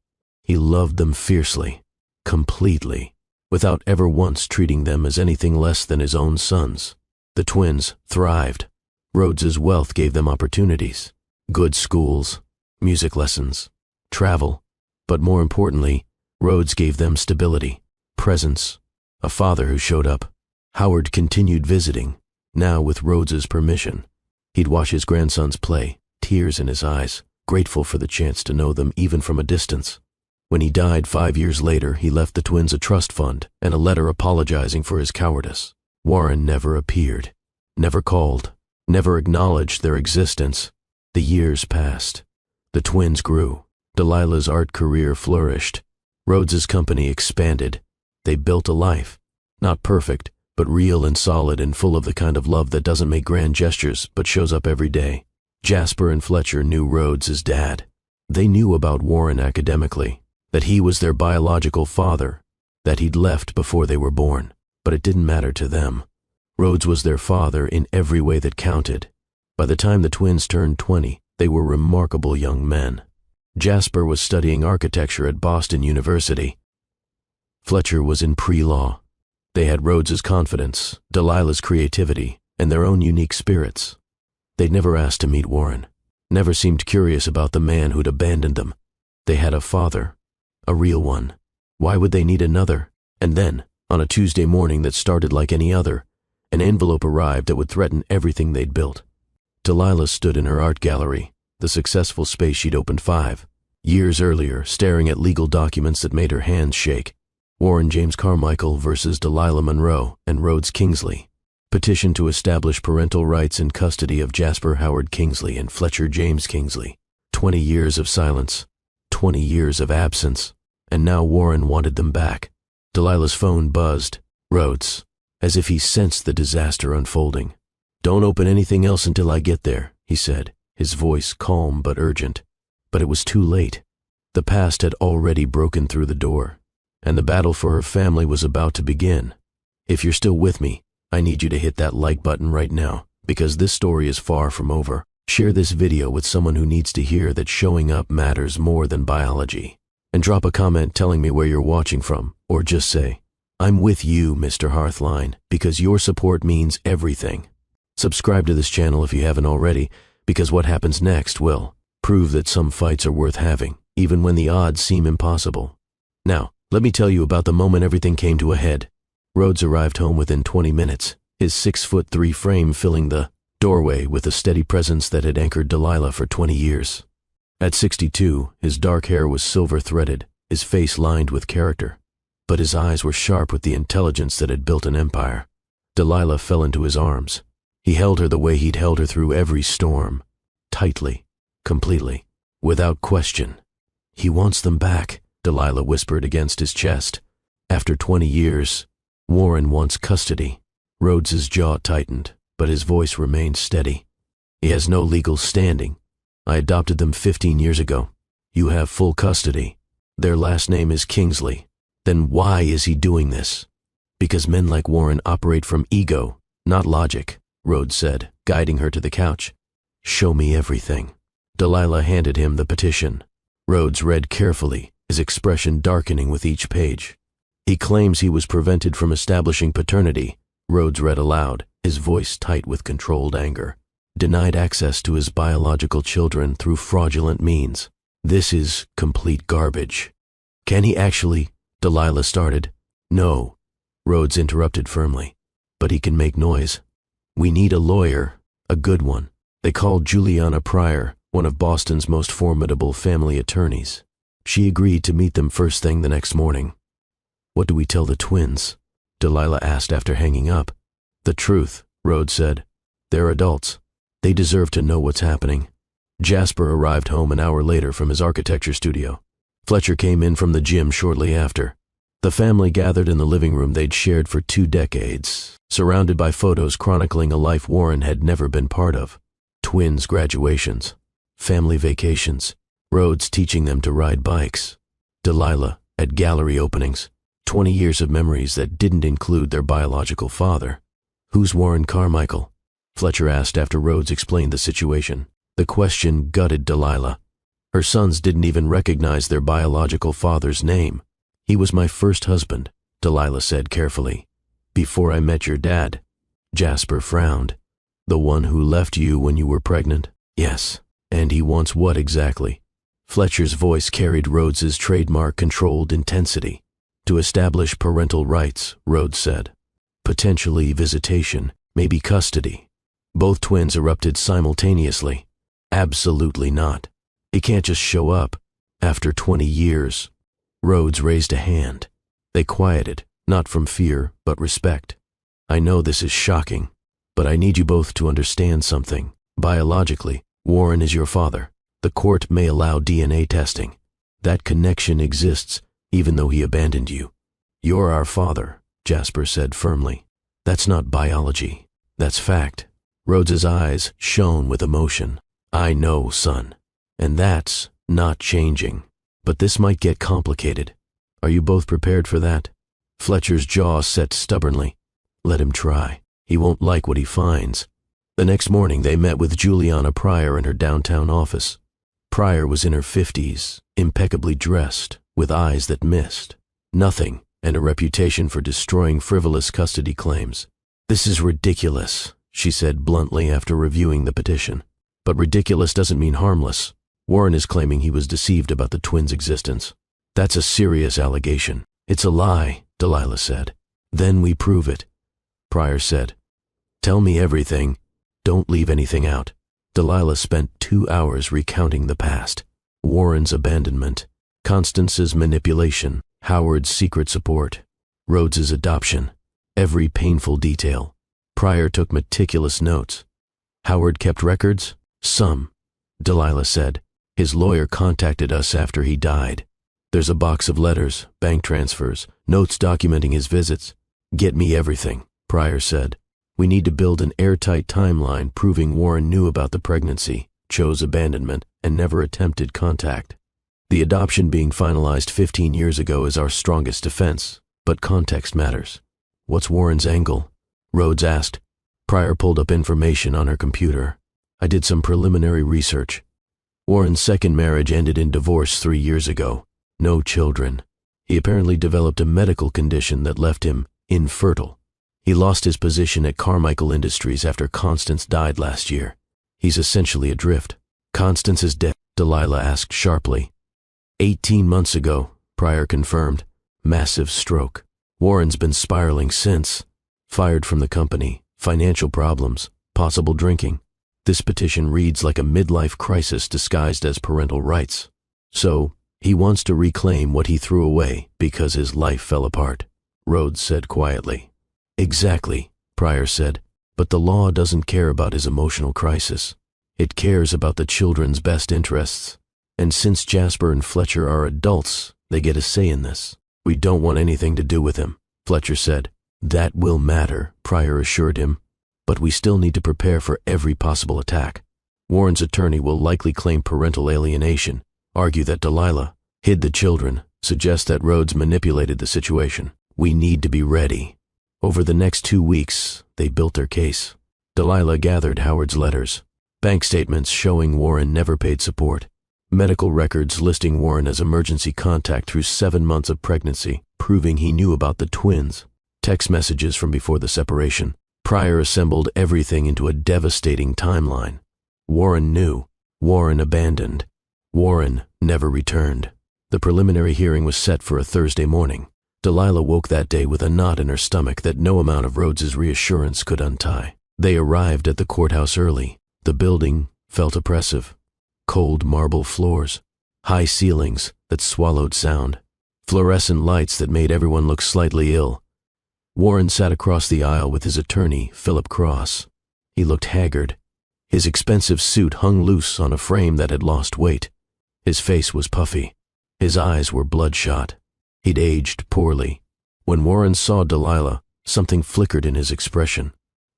He loved them fiercely, completely, without ever once treating them as anything less than his own sons. The twins thrived. Rhodes's wealth gave them opportunities, good schools, music lessons, travel, but more importantly, Rhodes gave them stability, presence, a father who showed up. Howard continued visiting. Now with Rhodes's permission. He'd watch his grandsons play, tears in his eyes, grateful for the chance to know them even from a distance. When he died 5 years later, he left the twins a trust fund and a letter apologizing for his cowardice. Warren never appeared, never called, never acknowledged their existence. The years passed. The twins grew. Delilah's art career flourished. Rhodes's company expanded. They built a life. Not perfect, but real and solid and full of the kind of love that doesn't make grand gestures but shows up every day. Jasper and Fletcher knew Rhodes's dad. They knew about Warren academically, that he was their biological father, that he'd left before they were born, but it didn't matter to them. Rhodes was their father in every way that counted. By the time the twins turned 20, they were remarkable young men. Jasper was studying architecture at Boston University. Fletcher was in pre-law. They had Rhodes's confidence, Delilah's creativity, and their own unique spirits. They'd never asked to meet Warren, never seemed curious about the man who'd abandoned them. They had a father, a real one. Why would they need another? And then, on a Tuesday morning that started like any other, an envelope arrived that would threaten everything they'd built. Delilah stood in her art gallery, the successful space she'd opened 5 years earlier, staring at legal documents that made her hands shake. Warren James Carmichael versus Delilah Monroe and Rhodes Kingsley. Petition to establish parental rights and custody of Jasper Howard Kingsley and Fletcher James Kingsley. 20 years of silence, 20 years of absence, and now Warren wanted them back. Delilah's phone buzzed. Rhodes, as if he sensed the disaster unfolding. "Don't open anything else until I get there," he said, his voice calm but urgent. But it was too late. The past had already broken through the door, and the battle for her family was about to begin. If you're still with me, I need you to hit that like button right now, because this story is far from over. Share this video with someone who needs to hear that showing up matters more than biology. And drop a comment telling me where you're watching from, or just say, "I'm with you, Mr. Hearthline," because your support means everything. Subscribe to this channel if you haven't already, because what happens next will prove that some fights are worth having, even when the odds seem impossible. Now, let me tell you about the moment everything came to a head. Rhodes arrived home within 20 minutes, his 6'3" frame filling the doorway with a steady presence that had anchored Delilah for 20 years. At 62, his dark hair was silver-threaded, his face lined with character, but his eyes were sharp with the intelligence that had built an empire. Delilah fell into his arms. He held her the way he'd held her through every storm, tightly, completely, without question. "He wants them back," Delilah whispered against his chest. "After 20 years, Warren wants custody." Rhodes's jaw tightened, but his voice remained steady. "He has no legal standing. I adopted them 15 years ago. You have full custody. Their last name is Kingsley. Then why is he doing this?" "Because men like Warren operate from ego, not logic," Rhodes said, guiding her to the couch. "Show me everything." Delilah handed him the petition. Rhodes read carefully, his expression darkening with each page. "He claims he was prevented from establishing paternity," Rhodes read aloud, his voice tight with controlled anger. "Denied access to his biological children through fraudulent means. This is complete garbage." "Can he actually?" Delilah started. "No," Rhodes interrupted firmly. "But he can make noise. We need a lawyer, a good one." They called Juliana Pryor, one of Boston's most formidable family attorneys. She agreed to meet them first thing the next morning. "What do we tell the twins?" Delilah asked after hanging up. "The truth," Rhodes said. "They're adults. They deserve to know what's happening." Jasper arrived home an hour later from his architecture studio. Fletcher came in from the gym shortly after. The family gathered in the living room they'd shared for 2 decades, surrounded by photos chronicling a life Warren had never been part of. Twins' graduations, family vacations, Rhodes teaching them to ride bikes, Delilah at gallery openings, 20 years of memories that didn't include their biological father. "Who's Warren Carmichael?" Fletcher asked after Rhodes explained the situation. The question gutted Delilah. Her sons didn't even recognize their biological father's name. "He was my first husband," Delilah said carefully. "Before I met your dad." Jasper frowned. "The one who left you when you were pregnant?" "Yes." "And he wants what exactly?" Fletcher's voice carried Rhodes's trademark controlled intensity. "To establish parental rights," Rhodes said. "Potentially visitation, maybe custody." Both twins erupted simultaneously. "Absolutely not. He can't just show up. After 20 years. Rhodes raised a hand. They quieted, not from fear, but respect. "I know this is shocking, but I need you both to understand something. Biologically, Warren is your father. The court may allow DNA testing, That connection exists even though he abandoned you. You're our father, Jasper said firmly. That's not biology. That's fact. Rhodes's eyes shone with emotion. I know, son. And that's not changing. But this might get complicated. Are you both prepared for that? Fletcher's jaw set stubbornly. Let him try. He won't like what he finds. The next morning they met with Juliana Pryor in her downtown office. Pryor was in her 50s, impeccably dressed, with eyes that missed. Nothing, and a reputation for destroying frivolous custody claims. This is ridiculous, she said bluntly after reviewing the petition. But ridiculous doesn't mean harmless. Warren is claiming he was deceived about the twins' existence. That's a serious allegation. It's a lie, Delilah said. Then we prove it, Pryor said. Tell me everything. Don't leave anything out. Delilah spent 2 hours recounting the past. Warren's abandonment, Constance's manipulation, Howard's secret support, Rhodes's adoption, every painful detail. Pryor took meticulous notes. Howard kept records? Some, Delilah said. His lawyer contacted us after he died. There's a box of letters, bank transfers, notes documenting his visits. Get me everything, Pryor said. We need to build an airtight timeline proving Warren knew about the pregnancy, chose abandonment, and never attempted contact. The adoption being finalized 15 years ago is our strongest defense, but context matters. What's Warren's angle? Rhodes asked. Pryor pulled up information on her computer. I did some preliminary research. Warren's second marriage ended in divorce 3 years ago. No children. He apparently developed a medical condition that left him infertile. He lost his position at Carmichael Industries after Constance died last year. He's essentially adrift. Constance is dead, Delilah asked sharply. 18 months ago, Pryor confirmed. Massive stroke. Warren's been spiraling since. Fired from the company, financial problems, possible drinking. This petition reads like a midlife crisis disguised as parental rights. So, he wants to reclaim what he threw away because his life fell apart, Rhodes said quietly. Exactly, Pryor said, but the law doesn't care about his emotional crisis. It cares about the children's best interests. And since Jasper and Fletcher are adults, they get a say in this. We don't want anything to do with him, Fletcher said. That will matter, Pryor assured him. But we still need to prepare for every possible attack. Warren's attorney will likely claim parental alienation, argue that Delilah hid the children, suggest that Rhodes manipulated the situation. We need to be ready. Over the next 2 weeks, they built their case. Delilah gathered Howard's letters, bank statements showing Warren never paid support, medical records listing Warren as emergency contact through 7 months of pregnancy, proving he knew about the twins, text messages from before the separation. Pryor assembled everything into a devastating timeline. Warren knew. Warren abandoned. Warren never returned. The preliminary hearing was set for a Thursday morning. Delilah woke that day with a knot in her stomach that no amount of Rhodes's reassurance could untie. They arrived at the courthouse early. The building felt oppressive. Cold marble floors, high ceilings that swallowed sound, fluorescent lights that made everyone look slightly ill. Warren sat across the aisle with his attorney, Philip Cross. He looked haggard. His expensive suit hung loose on a frame that had lost weight. His face was puffy. His eyes were bloodshot. He'd aged poorly. When Warren saw Delilah, something flickered in his expression.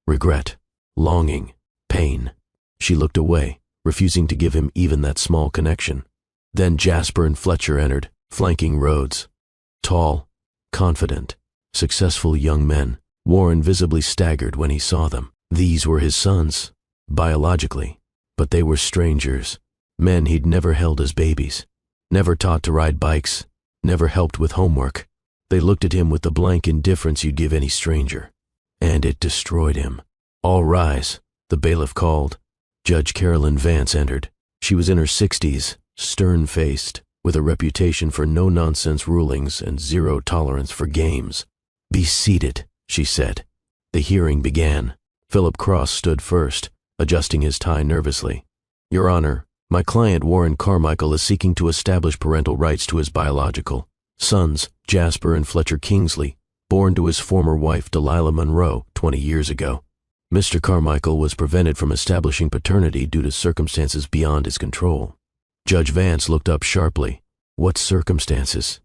Regret, longing, pain. She looked away, refusing to give him even that small connection. Then Jasper and Fletcher entered, flanking Rhodes. Tall, confident, successful young men. Warren visibly staggered when he saw them. These were his sons, biologically, but they were strangers, men he'd never held as babies, never taught to ride bikes, never helped with homework. They looked at him with the blank indifference you'd give any stranger. And it destroyed him. All rise, the bailiff called. Judge Carolyn Vance entered. She was in her 60s, stern-faced, with a reputation for no-nonsense rulings and zero tolerance for games. Be seated, she said. The hearing began. Philip Cross stood first, adjusting his tie nervously. Your Honor, my client Warren Carmichael is seeking to establish parental rights to his biological sons, Jasper and Fletcher Kingsley, born to his former wife Delilah Monroe 20 years ago. Mr. Carmichael was prevented from establishing paternity due to circumstances beyond his control. Judge Vance looked up sharply. What circumstances?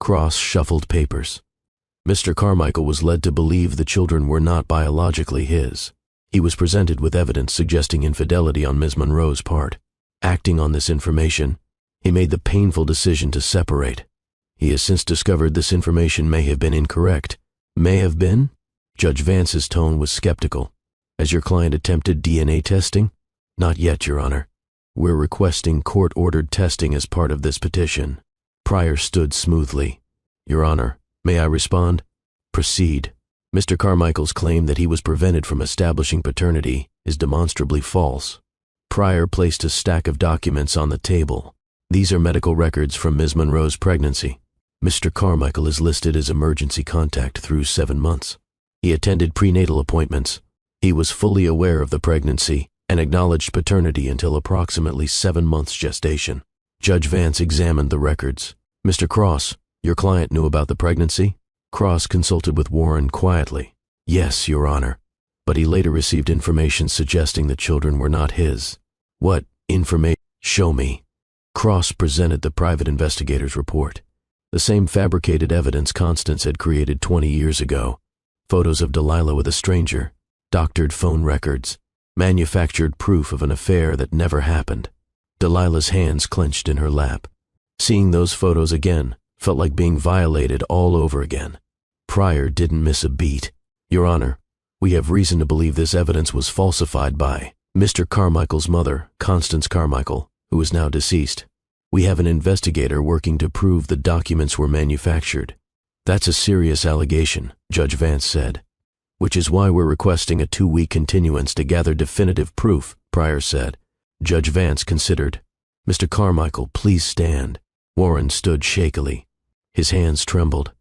Cross shuffled papers. Mr. Carmichael was led to believe the children were not biologically his. He was presented with evidence suggesting infidelity on Ms. Monroe's part. Acting on this information, he made the painful decision to separate. He has since discovered this information may have been incorrect. May have been? Judge Vance's tone was skeptical. Has your client attempted DNA testing? Not yet, Your Honor. We're requesting court-ordered testing as part of this petition. Pryor stood smoothly. Your Honor, may I respond? Proceed. Mr. Carmichael's claim that he was prevented from establishing paternity is demonstrably false. Pryor placed a stack of documents on the table. These are medical records from Ms. Monroe's pregnancy. Mr. Carmichael is listed as emergency contact through 7 months. He attended prenatal appointments. He was fully aware of the pregnancy and acknowledged paternity until approximately 7 months gestation. Judge Vance examined the records. Mr. Cross, your client knew about the pregnancy? Cross consulted with Warren quietly. Yes, Your Honor, but he later received information suggesting the children were not his. What information? Show me. Cross presented the private investigator's report. The same fabricated evidence Constance had created 20 years ago. Photos of Delilah with a stranger, doctored phone records, manufactured proof of an affair that never happened. Delilah's hands clenched in her lap. Seeing those photos again felt like being violated all over again. Pryor didn't miss a beat. Your Honor, we have reason to believe this evidence was falsified by Mr. Carmichael's mother, Constance Carmichael, who is now deceased. We have an investigator working to prove the documents were manufactured. That's a serious allegation, Judge Vance said. Which is why we're requesting a 2-week continuance to gather definitive proof, Pryor said. Judge Vance considered. Mr. Carmichael, please stand. Warren stood shakily. His hands trembled.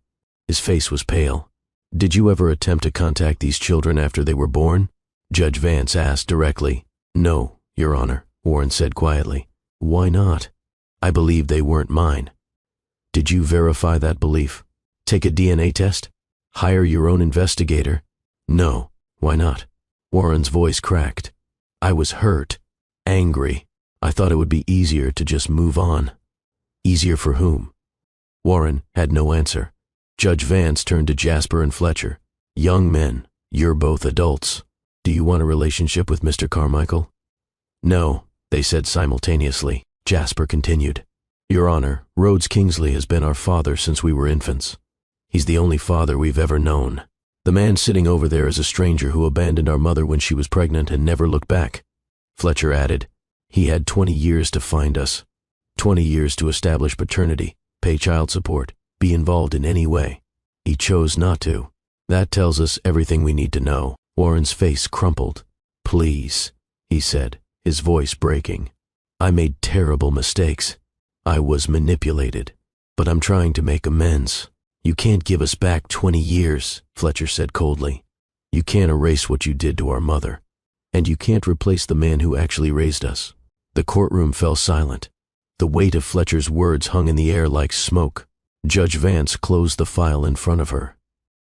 His face was pale. Did you ever attempt to contact these children after they were born? Judge Vance asked directly. No, Your Honor, Warren said quietly. Why not? I believe they weren't mine. Did you verify that belief? Take a DNA test? Hire your own investigator? No. Why not? Warren's voice cracked. I was hurt. Angry. I thought it would be easier to just move on. Easier for whom? Warren had no answer. Judge Vance turned to Jasper and Fletcher. Young men, you're both adults. Do you want a relationship with Mr. Carmichael? No, they said simultaneously. Jasper continued. Your Honor, Rhodes Kingsley has been our father since we were infants. He's the only father we've ever known. The man sitting over there is a stranger who abandoned our mother when she was pregnant and never looked back. Fletcher added, he had 20 years to find us. 20 years to establish paternity, pay child support, be involved in any way. He chose not to. That tells us everything we need to know. Warren's face crumpled. Please, he said, his voice breaking. I made terrible mistakes. I was manipulated, but I'm trying to make amends. You can't give us back 20 years, Fletcher said coldly. You can't erase what you did to our mother, and you can't replace the man who actually raised us. The courtroom fell silent. The weight of Fletcher's words hung in the air like smoke. Judge Vance closed the file in front of her.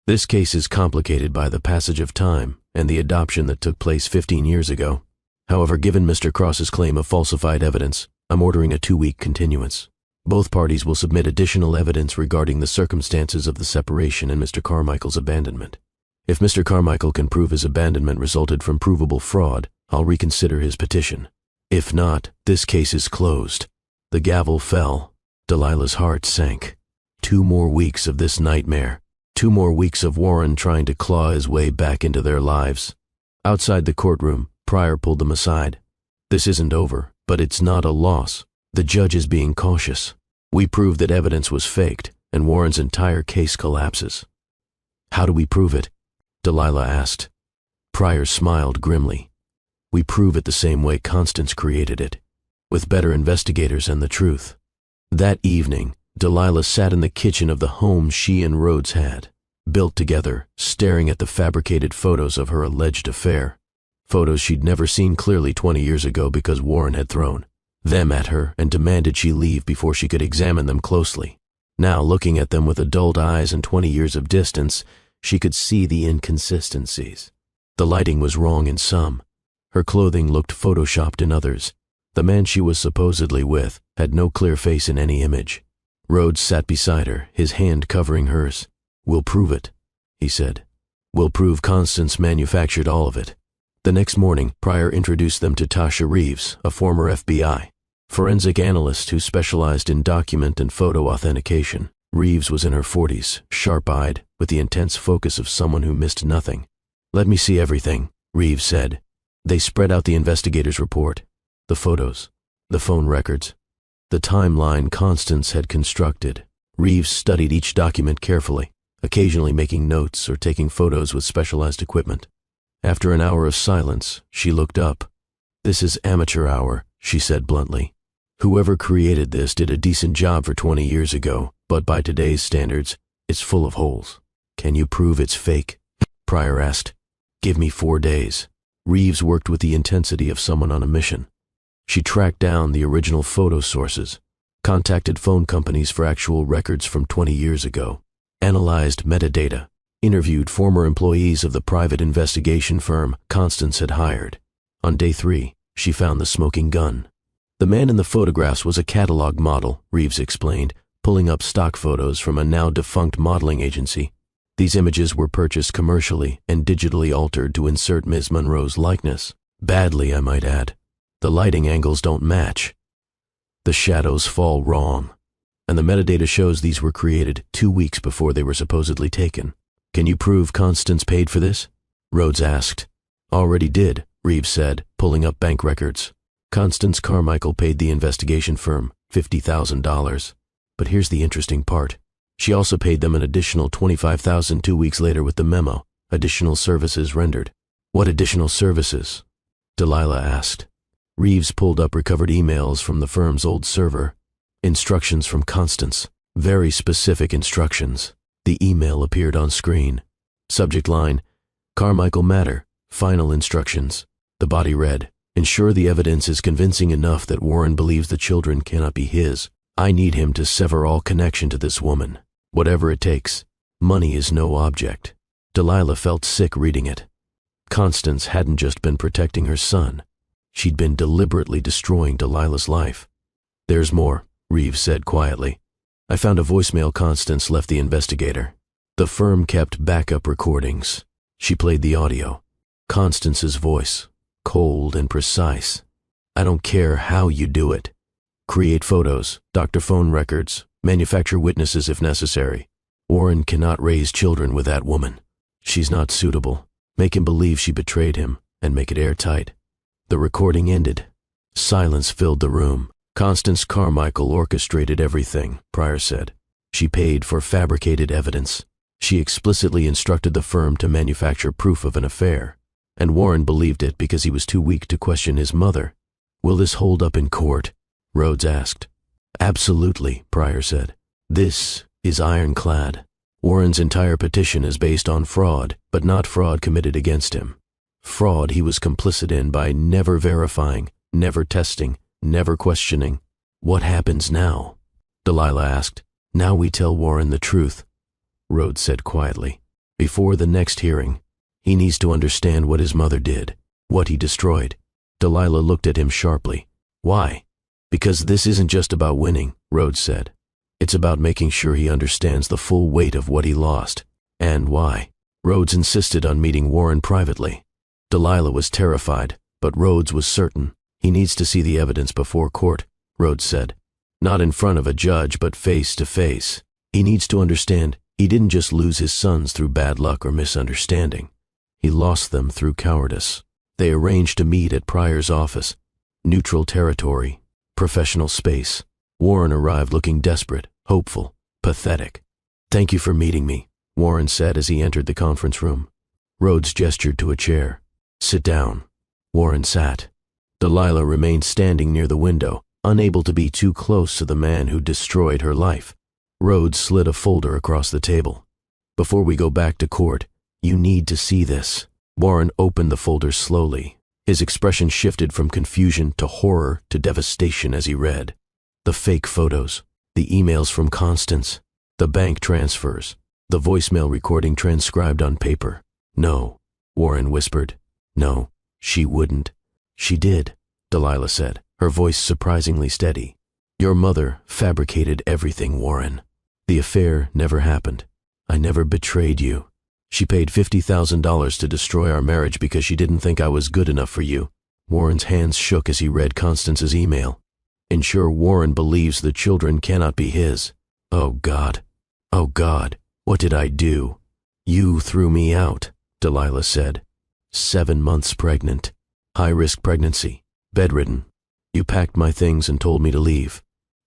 This case is complicated by the passage of time and the adoption that took place 15 years ago. However, given Mr. Cross's claim of falsified evidence, I'm ordering a 2-week continuance. Both parties will submit additional evidence regarding the circumstances of the separation and Mr. Carmichael's abandonment. If Mr. Carmichael can prove his abandonment resulted from provable fraud, I'll reconsider his petition. If not, this case is closed. The gavel fell. Delilah's heart sank. 2 more weeks of this nightmare. 2 more weeks of Warren trying to claw his way back into their lives. Outside the courtroom, Pryor pulled them aside. This isn't over, but it's not a loss. The judge is being cautious. We prove that evidence was faked, and Warren's entire case collapses. How do we prove it? Delilah asked. Pryor smiled grimly. We prove it the same way Constance created it, with better investigators and the truth. That evening, Delilah sat in the kitchen of the home she and Rhodes had, built together, staring at the fabricated photos of her alleged affair. Photos she'd never seen clearly 20 years ago because Warren had thrown them at her and demanded she leave before she could examine them closely. Now, looking at them with adult eyes and 20 years of distance, she could see the inconsistencies. The lighting was wrong in some. Her clothing looked photoshopped in others. The man she was supposedly with had no clear face in any image. Rhodes sat beside her, his hand covering hers. "We'll prove it," he said. "We'll prove Constance manufactured all of it." The next morning, Pryor introduced them to Tasha Reeves, a former FBI forensic analyst who specialized in document and photo authentication. Reeves was in her 40s, sharp-eyed, with the intense focus of someone who missed nothing. "Let me see everything," Reeves said. They spread out the investigator's report, the photos, the phone records, the timeline Constance had constructed. Reeves studied each document carefully, occasionally making notes or taking photos with specialized equipment. After an hour of silence, she looked up. "This is amateur hour," she said bluntly. "Whoever created this did a decent job for 20 years ago, but by today's standards, it's full of holes." "Can you prove it's fake?" Pryor asked. "Give me 4 days." Reeves worked with the intensity of someone on a mission. She tracked down the original photo sources, contacted phone companies for actual records from 20 years ago, analyzed metadata, interviewed former employees of the private investigation firm Constance had hired. On day 3, she found the smoking gun. The man in the photographs was a catalog model, Reeves explained, pulling up stock photos from a now-defunct modeling agency. These images were purchased commercially and digitally altered to insert Ms. Monroe's likeness. Badly, I might add. The lighting angles don't match. The shadows fall wrong. And the metadata shows these were created 2 weeks before they were supposedly taken. "Can you prove Constance paid for this?" Rhodes asked. "Already did," Reeves said, pulling up bank records. Constance Carmichael paid the investigation firm $50,000. But here's the interesting part. She also paid them an additional $25,000 2 weeks later with the memo, "Additional services rendered." "What additional services?" Delilah asked. Reeves pulled up recovered emails from the firm's old server. Instructions from Constance. Very specific instructions. The email appeared on screen. Subject line, "Carmichael matter. Final instructions." The body read, "Ensure the evidence is convincing enough that Warren believes the children cannot be his. I need him to sever all connection to this woman. Whatever it takes. Money is no object." Delilah felt sick reading it. Constance hadn't just been protecting her son. She'd been deliberately destroying Delilah's life. "There's more," Reeves said quietly. "I found a voicemail Constance left the investigator. The firm kept backup recordings. She played the audio. Constance's voice, cold and precise. I don't care how you do it. Create photos, doctor phone records, manufacture witnesses if necessary. Warren cannot raise children with that woman. She's not suitable. Make him believe she betrayed him, and make it airtight." The recording ended. Silence filled the room. Constance Carmichael orchestrated everything, Pryor said. She paid for fabricated evidence. She explicitly instructed the firm to manufacture proof of an affair. And Warren believed it because he was too weak to question his mother. "Will this hold up in court?" Rhodes asked. "Absolutely," Pryor said. "This is ironclad. Warren's entire petition is based on fraud, but not fraud committed against him. Fraud he was complicit in by never verifying, never testing, never questioning." "What happens now?" Delilah asked. "Now we tell Warren the truth," Rhodes said quietly. "Before the next hearing, he needs to understand what his mother did, what he destroyed." Delilah looked at him sharply. "Why?" "Because this isn't just about winning," Rhodes said. "It's about making sure he understands the full weight of what he lost, and why." Rhodes insisted on meeting Warren privately. Delilah was terrified, but Rhodes was certain. "He needs to see the evidence before court," Rhodes said. "Not in front of a judge, but face to face. He needs to understand he didn't just lose his sons through bad luck or misunderstanding. He lost them through cowardice." They arranged to meet at Pryor's office. Neutral territory, professional space. Warren arrived looking desperate, hopeful, pathetic. "Thank you for meeting me," Warren said as he entered the conference room. Rhodes gestured to a chair. "Sit down." Warren sat. Delilah remained standing near the window, unable to be too close to the man who destroyed her life. Rhodes slid a folder across the table. "Before we go back to court, you need to see this." Warren opened the folder slowly. His expression shifted from confusion to horror to devastation as he read. The fake photos, the emails from Constance, the bank transfers, the voicemail recording transcribed on paper. "No," Warren whispered. "No, she wouldn't." "She did," Delilah said, her voice surprisingly steady. Your mother fabricated everything, Warren. The affair never happened. I never betrayed you. She paid $50,000 to destroy our marriage because she didn't think I was good enough for you. Warren's hands shook as he read Constance's email. Ensure Warren believes the children cannot be his. Oh God. Oh God. What did I do? You threw me out, Delilah said. 7 months pregnant. High-risk pregnancy. Bedridden. You packed my things and told me to leave.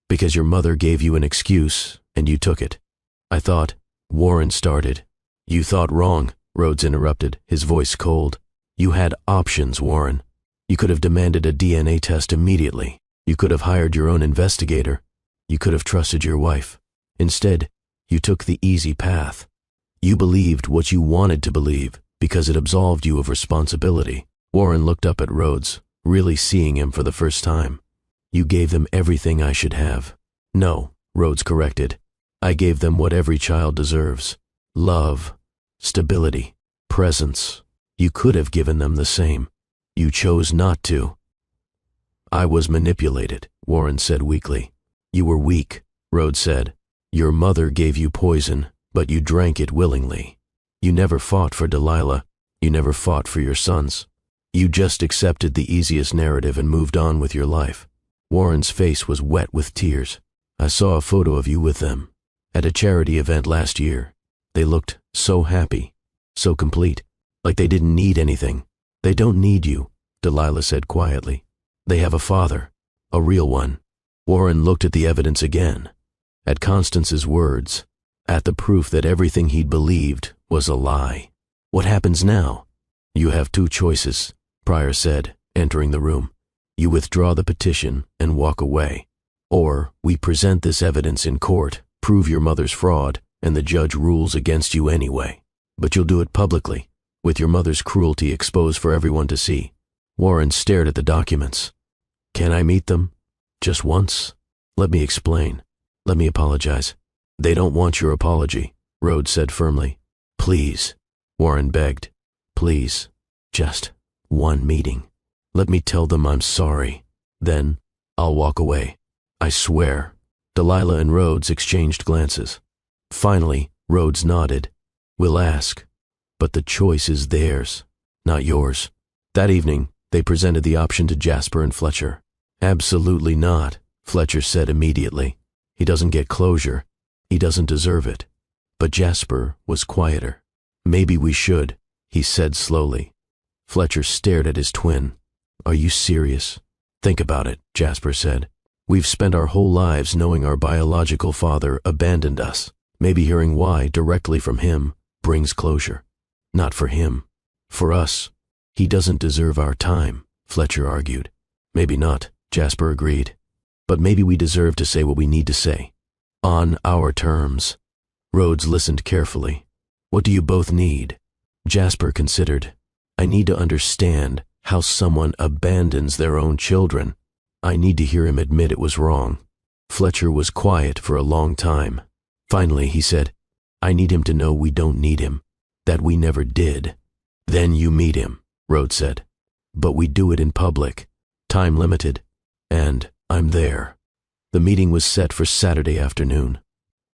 Because your mother gave you an excuse, and you took it. I thought, Warren started. You thought wrong, Rhodes interrupted, his voice cold. You had options, Warren. You could have demanded a DNA test immediately. You could have hired your own investigator. You could have trusted your wife. Instead, you took the easy path. You believed what you wanted to believe because it absolved you of responsibility. Warren looked up at Rhodes, really seeing him for the first time. You gave them everything I should have. No, Rhodes corrected. I gave them what every child deserves. Love, stability, presence. You could have given them the same. You chose not to. I was manipulated, Warren said weakly. You were weak, Rhodes said. Your mother gave you poison, but you drank it willingly. You never fought for Delilah. You never fought for your sons. You just accepted the easiest narrative and moved on with your life. Warren's face was wet with tears. I saw a photo of you with them at a charity event last year. They looked so happy, so complete, like they didn't need anything. They don't need you, Delilah said quietly. They have a father, a real one. Warren looked at the evidence again, at Constance's words, at the proof that everything he'd believed was a lie. What happens now? You have 2 choices, Pryor said, entering the room. You withdraw the petition and walk away. Or we present this evidence in court, prove your mother's fraud, and the judge rules against you anyway. But you'll do it publicly, with your mother's cruelty exposed for everyone to see. Warren stared at the documents. Can I meet them? Just once? Let me explain. Let me apologize. They don't want your apology, Rhodes said firmly. Please, Warren begged. Please, just one meeting. Let me tell them I'm sorry. Then I'll walk away. I swear. Delilah and Rhodes exchanged glances. Finally, Rhodes nodded. We'll ask. But the choice is theirs, not yours. That evening, they presented the option to Jasper and Fletcher. Absolutely not, Fletcher said immediately. He doesn't get closure. He doesn't deserve it. But Jasper was quieter. Maybe we should, he said slowly. Fletcher stared at his twin. Are you serious? Think about it, Jasper said. We've spent our whole lives knowing our biological father abandoned us. Maybe hearing why directly from him brings closure. Not for him. For us. He doesn't deserve our time, Fletcher argued. Maybe not, Jasper agreed. But maybe we deserve to say what we need to say. On our terms. Rhodes listened carefully. What do you both need? Jasper considered. I need to understand how someone abandons their own children. I need to hear him admit it was wrong. Fletcher was quiet for a long time. Finally, he said, I need him to know we don't need him, that we never did. Then you meet him, Rhodes said. But we do it in public, time limited, and I'm there. The meeting was set for Saturday afternoon.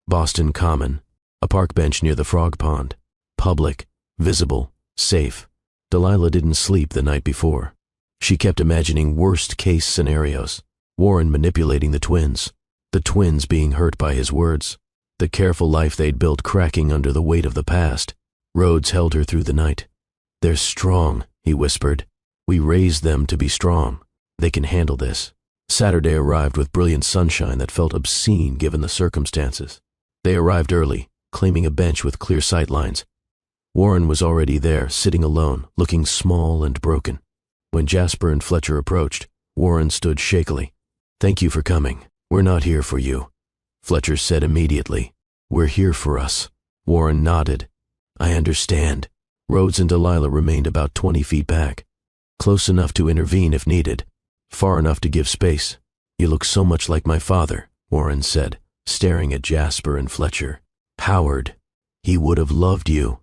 Boston Common, a park bench near the frog pond. Public, visible, safe. Delilah didn't sleep the night before. She kept imagining worst-case scenarios. Warren manipulating the twins being hurt by his words, the careful life they'd built cracking under the weight of the past. Rhodes held her through the night. They're strong, he whispered. We raised them to be strong. They can handle this. Saturday arrived with brilliant sunshine that felt obscene given the circumstances. They arrived early, claiming a bench with clear sight lines. Warren was already there, sitting alone, looking small and broken. When Jasper and Fletcher approached, Warren stood shakily. Thank you for coming. We're not here for you. Fletcher said immediately. We're here for us. Warren nodded. I understand. Rhodes and Delilah remained about 20 feet back, close enough to intervene if needed, far enough to give space. You look so much like my father, Warren said, staring at Jasper and Fletcher. Howard. He would have loved you.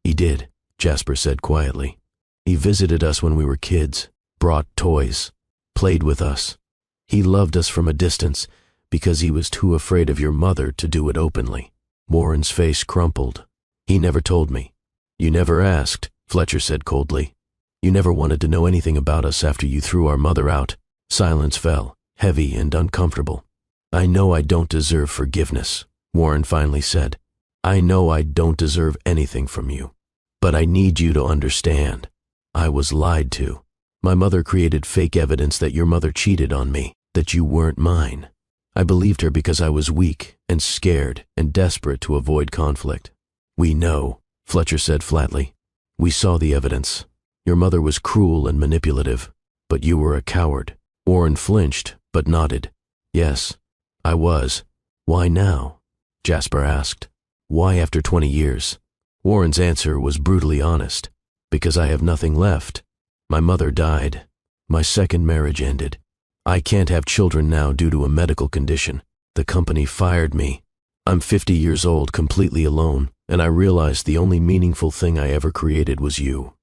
He did, Jasper said quietly. He visited us when we were kids, brought toys, played with us. He loved us from a distance, Because he was too afraid of your mother to do it openly. Warren's face crumpled. He never told me. You never asked, Fletcher said coldly. You never wanted to know anything about us after you threw our mother out. Silence fell, heavy and uncomfortable. I know I don't deserve forgiveness, Warren finally said. I know I don't deserve anything from you. But I need you to understand. I was lied to. My mother created fake evidence that your mother cheated on me, that you weren't mine. I believed her because I was weak and scared and desperate to avoid conflict. We know, Fletcher said flatly. We saw the evidence. Your mother was cruel and manipulative, but you were a coward. Warren flinched, but nodded. Yes, I was. Why now? Jasper asked. Why after 20 years? Warren's answer was brutally honest. Because I have nothing left. My mother died. My second marriage ended. I can't have children now due to a medical condition. The company fired me. I'm 50 years old, completely alone, and I realized the only meaningful thing I ever created was you.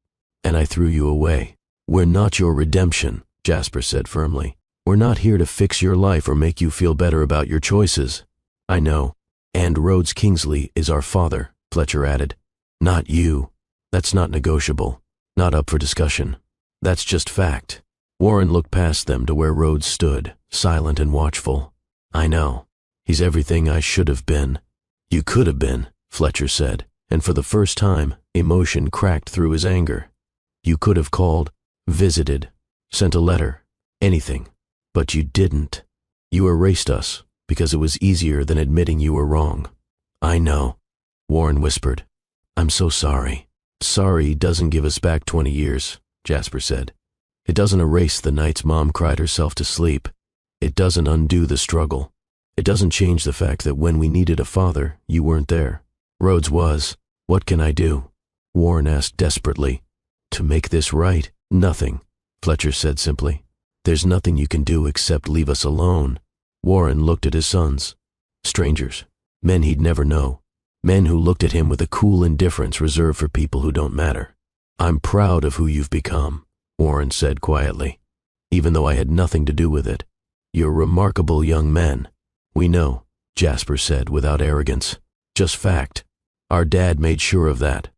And I threw you away. We're not your redemption, Jasper said firmly. We're not here to fix your life or make you feel better about your choices. I know. And Rhodes Kingsley is our father, Fletcher added. Not you. That's not negotiable. Not up for discussion. That's just fact. Warren looked past them to where Rhodes stood, silent and watchful. I know. He's everything I should have been. You could have been, Fletcher said, and for the first time, emotion cracked through his anger. You could have called, visited, sent a letter, anything. But you didn't. You erased us because it was easier than admitting you were wrong. I know, Warren whispered. I'm so sorry. Sorry doesn't give us back 20 years, Jasper said. It doesn't erase the nights Mom cried herself to sleep. It doesn't undo the struggle. It doesn't change the fact that when we needed a father, you weren't there. Rhodes was. What can I do? Warren asked desperately. To make this right? Nothing, Fletcher said simply. There's nothing you can do except leave us alone. Warren looked at his sons. Strangers. Men he'd never know. Men who looked at him with a cool indifference reserved for people who don't matter. I'm proud of who you've become, Warren said quietly, even though I had nothing to do with it. You're remarkable young men. We know, Jasper said without arrogance. Just fact. Our dad made sure of that.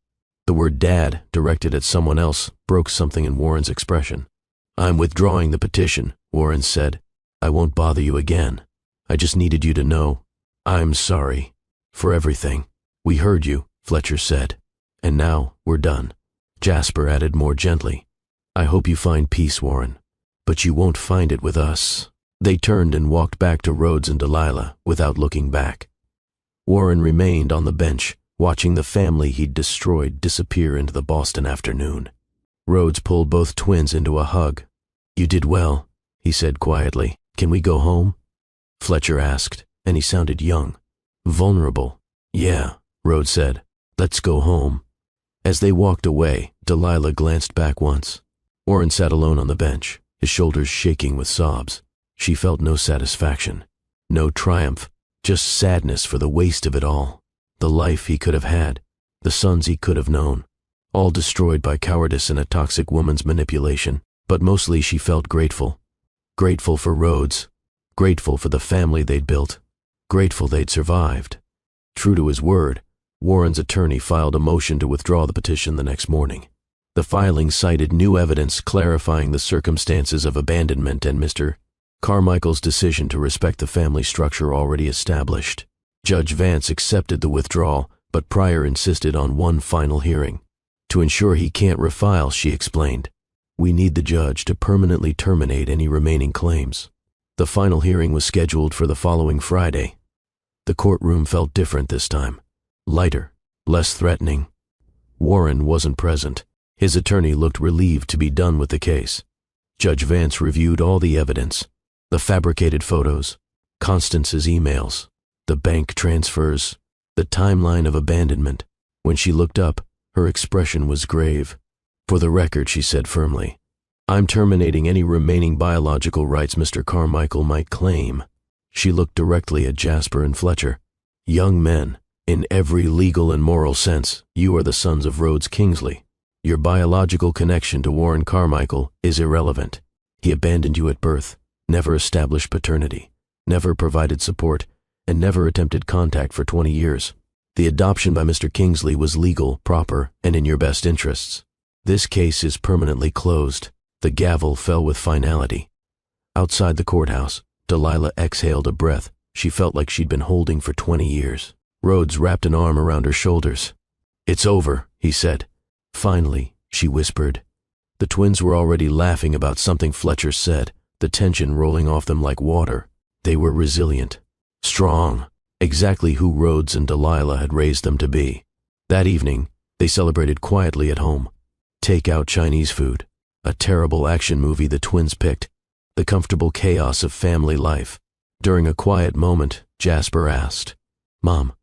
The word dad, directed at someone else, broke something in Warren's expression. I'm withdrawing the petition, Warren said. I won't bother you again. I just needed you to know. I'm sorry. For everything. We heard you, Fletcher said. And now we're done. Jasper added more gently. I hope you find peace, Warren. But you won't find it with us. They turned and walked back to Rhodes and Delilah without looking back. Warren remained on the bench, watching the family he'd destroyed disappear into the Boston afternoon. Rhodes pulled both twins into a hug. You did well, he said quietly. Can we go home? Fletcher asked, and he sounded young. Vulnerable. Yeah, Rhodes said. Let's go home. As they walked away, Delilah glanced back once. Warren sat alone on the bench, his shoulders shaking with sobs. She felt no satisfaction, no triumph, just sadness for the waste of it all. The life he could have had, the sons he could have known, all destroyed by cowardice and a toxic woman's manipulation. But mostly she felt grateful. Grateful for Rhodes, grateful for the family they'd built, grateful they'd survived. True to his word, Warren's attorney filed a motion to withdraw the petition the next morning. The filing cited new evidence clarifying the circumstances of abandonment and Mr. Carmichael's decision to respect the family structure already established. Judge Vance accepted the withdrawal, but Pryor insisted on one final hearing. To ensure he can't refile, she explained, we need the judge to permanently terminate any remaining claims. The final hearing was scheduled for the following Friday. The courtroom felt different this time. Lighter, less threatening. Warren wasn't present. His attorney looked relieved to be done with the case. Judge Vance reviewed all the evidence, the fabricated photos, Constance's emails, the bank transfers, the timeline of abandonment. When she looked up, her expression was grave. For the record, she said firmly, I'm terminating any remaining biological rights Mr. Carmichael might claim. She looked directly at Jasper and Fletcher. Young men, in every legal and moral sense, you are the sons of Rhodes Kingsley. Your biological connection to Warren Carmichael is irrelevant. He abandoned you at birth, never established paternity. never provided support, and never attempted contact for 20 years. The adoption by Mr. Kingsley was legal, proper, and in your best interests. This case is permanently closed. The gavel fell with finality. Outside the courthouse, Delilah exhaled a breath she felt like she'd been holding for 20 years. Rhodes wrapped an arm around her shoulders. "It's over," he said. "Finally," she whispered. The twins were already laughing about something Fletcher said, the tension rolling off them like water. They were resilient, strong, exactly who Rhodes and Delilah had raised them to be. That evening, they celebrated quietly at home. Take-out Chinese food, a terrible action movie the twins picked, the comfortable chaos of family life. During a quiet moment, Jasper asked, "Mom,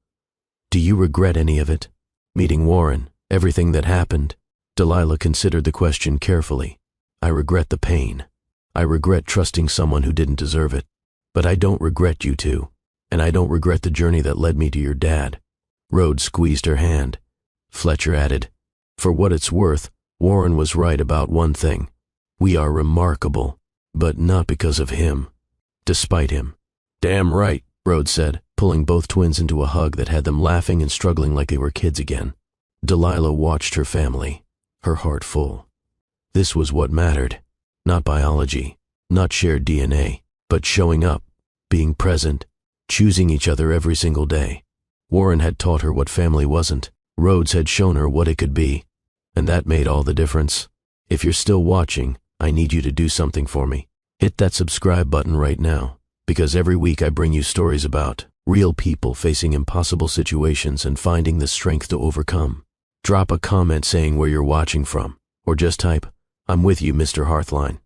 do you regret any of it? Meeting Warren, everything that happened?" Delilah considered the question carefully. "I regret the pain. I regret trusting someone who didn't deserve it. But I don't regret you two, and I don't regret the journey that led me to your dad." Rhodes squeezed her hand. Fletcher added, "For what it's worth, Warren was right about one thing. We are remarkable, but not because of him. Despite him." "Damn right," Rhodes said, pulling both twins into a hug that had them laughing and struggling like they were kids again. Delilah watched her family, her heart full. This was what mattered. Not biology, not shared DNA, but showing up, being present, choosing each other every single day. Warren had taught her what family wasn't. Rhodes had shown her what it could be, and that made all the difference. If you're still watching, I need you to do something for me. Hit that subscribe button right now, because every week I bring you stories about real people facing impossible situations and finding the strength to overcome. Drop a comment saying where you're watching from, or just type, "I'm with you, Mr. Hearthline."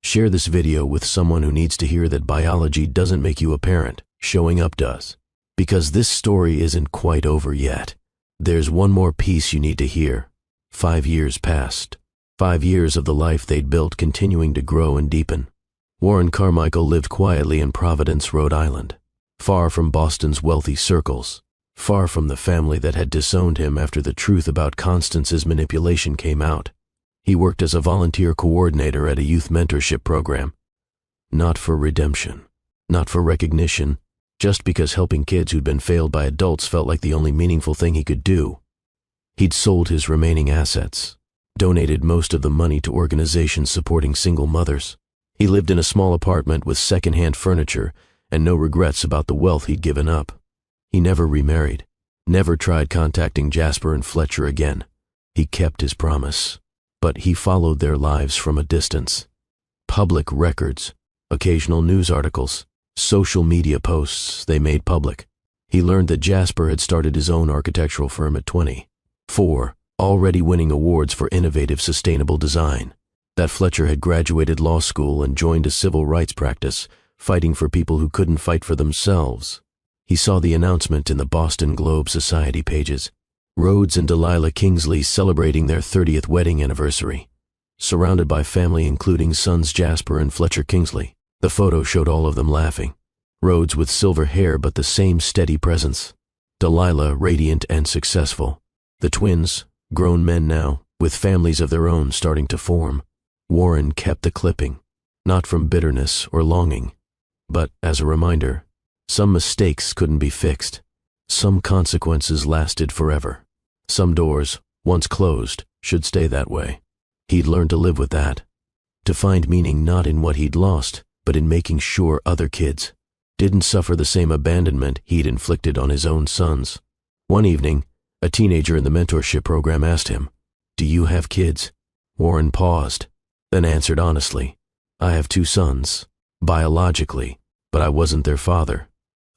Share this video with someone who needs to hear that biology doesn't make you a parent, showing up does. Because this story isn't quite over yet. There's one more piece you need to hear. 5 years passed. 5 years of the life they'd built continuing to grow and deepen. Warren Carmichael lived quietly in Providence, Rhode Island, far from Boston's wealthy circles, far from the family that had disowned him after the truth about Constance's manipulation came out. He worked as a volunteer coordinator at a youth mentorship program. Not for redemption, not for recognition, just because helping kids who'd been failed by adults felt like the only meaningful thing he could do. He'd sold his remaining assets, donated most of the money to organizations supporting single mothers. He lived in a small apartment with second-hand furniture and no regrets about the wealth he'd given up. He never remarried, never tried contacting Jasper and Fletcher again. He kept his promise, but he followed their lives from a distance. Public records, occasional news articles, social media posts they made public. He learned that Jasper had started his own architectural firm at 24, already winning awards for innovative, sustainable design. That Fletcher had graduated law school and joined a civil rights practice, fighting for people who couldn't fight for themselves. He saw the announcement in the Boston Globe Society pages. Rhodes and Delilah Kingsley celebrating their 30th wedding anniversary, surrounded by family including sons Jasper and Fletcher Kingsley. The photo showed all of them laughing. Rhodes with silver hair but the same steady presence. Delilah radiant and successful. The twins, grown men now, with families of their own starting to form. Warren kept the clipping, not from bitterness or longing, but as a reminder. Some mistakes couldn't be fixed. Some consequences lasted forever. Some doors, once closed, should stay that way. He'd learned to live with that. To find meaning not in what he'd lost, but in making sure other kids didn't suffer the same abandonment he'd inflicted on his own sons. One evening, a teenager in the mentorship program asked him, "Do you have kids?" Warren paused, then answered honestly, "I have 2 sons, biologically, but I wasn't their father.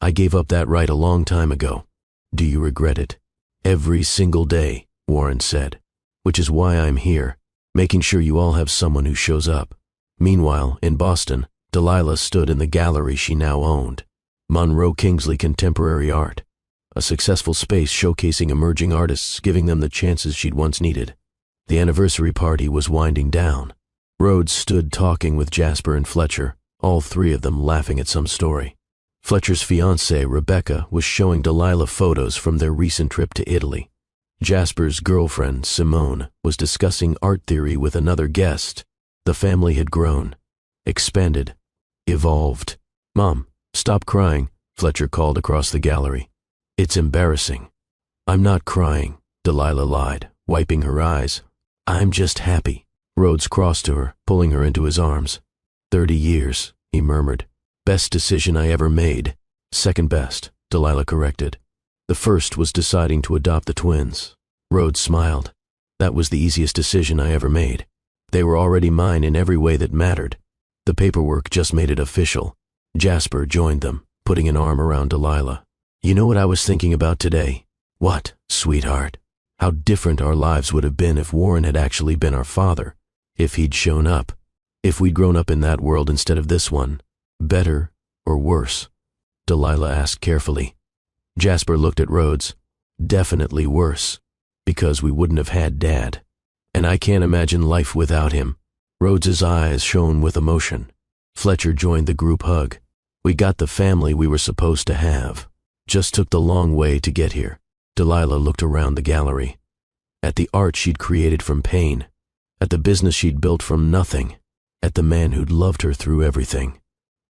I gave up that right a long time ago. Do you regret it?" "Every single day," Warren said, "which is why I'm here, making sure you all have someone who shows up." Meanwhile, in Boston, Delilah stood in the gallery she now owned, Monroe Kingsley Contemporary Art, a successful space showcasing emerging artists, giving them the chances she'd once needed. The anniversary party was winding down. Rhodes stood talking with Jasper and Fletcher, all 3 of them laughing at some story. Fletcher's fiancée, Rebecca, was showing Delilah photos from their recent trip to Italy. Jasper's girlfriend, Simone, was discussing art theory with another guest. The family had grown, expanded, evolved. "Mom, Stop crying, Fletcher called across the gallery. It's embarrassing. I'm not crying, Delilah lied, wiping her eyes. I'm just happy. Rhodes crossed to her, pulling her into his arms. 30 years, he murmured. Best decision I ever made. Second best, Delilah corrected. The first was deciding to adopt the twins. Rhodes smiled. That was the easiest decision I ever made. They were already mine in every way that mattered. The paperwork just made it official. Jasper joined them, putting an arm around Delilah. You know what I was thinking about today? What, sweetheart? How different our lives would have been if Warren had actually been our father. If he'd shown up. If we'd grown up in that world instead of this one. Better or worse? Delilah asked carefully. Jasper looked at Rhodes. Definitely worse. Because we wouldn't have had Dad. And I can't imagine life without him. Rhodes's eyes shone with emotion. Fletcher joined the group hug. We got the family we were supposed to have. Just took the long way to get here. Delilah looked around the gallery. At the art she'd created from pain. At the business she'd built from nothing. At the man who'd loved her through everything.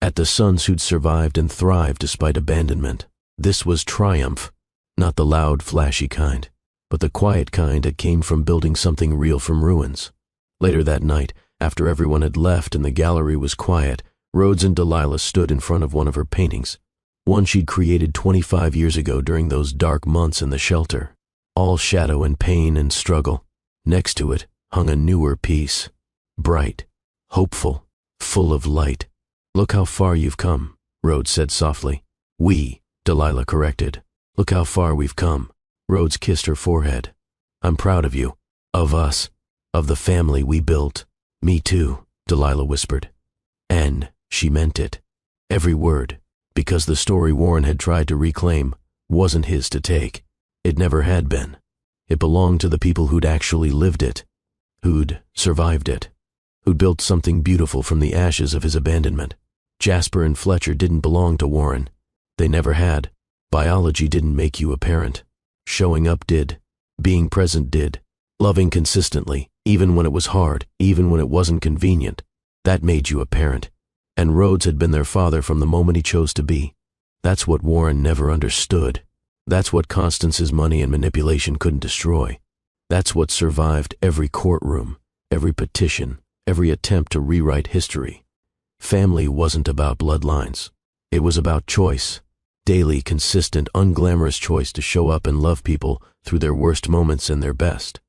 At the sons who'd survived and thrived despite abandonment. This was triumph. Not the loud, flashy kind, but the quiet kind that came from building something real from ruins. Later that night, after everyone had left and the gallery was quiet, Rhodes and Delilah stood in front of one of her paintings. One she'd created 25 years ago during those dark months in the shelter. All shadow and pain and struggle. Next to it hung a newer piece. Bright, hopeful, full of light. Look how far you've come, Rhodes said softly. We, Delilah corrected. Look how far we've come. Rhodes kissed her forehead. I'm proud of you. Of us. Of the family we built. Me too, Delilah whispered. And she meant it. Every word. Because the story Warren had tried to reclaim wasn't his to take. It never had been. It belonged to the people who'd actually lived it. Who'd survived it. Who'd built something beautiful from the ashes of his abandonment. Jasper and Fletcher didn't belong to Warren. They never had. Biology didn't make you a parent. Showing up did. Being present did. Loving consistently, even when it was hard, even when it wasn't convenient. That made you a parent. And Rhodes had been their father from the moment he chose to be. That's what Warren never understood. That's what Constance's money and manipulation couldn't destroy. That's what survived every courtroom, every petition, every attempt to rewrite history. Family wasn't about bloodlines. It was about choice. Daily, consistent, unglamorous choice to show up and love people through their worst moments and their best.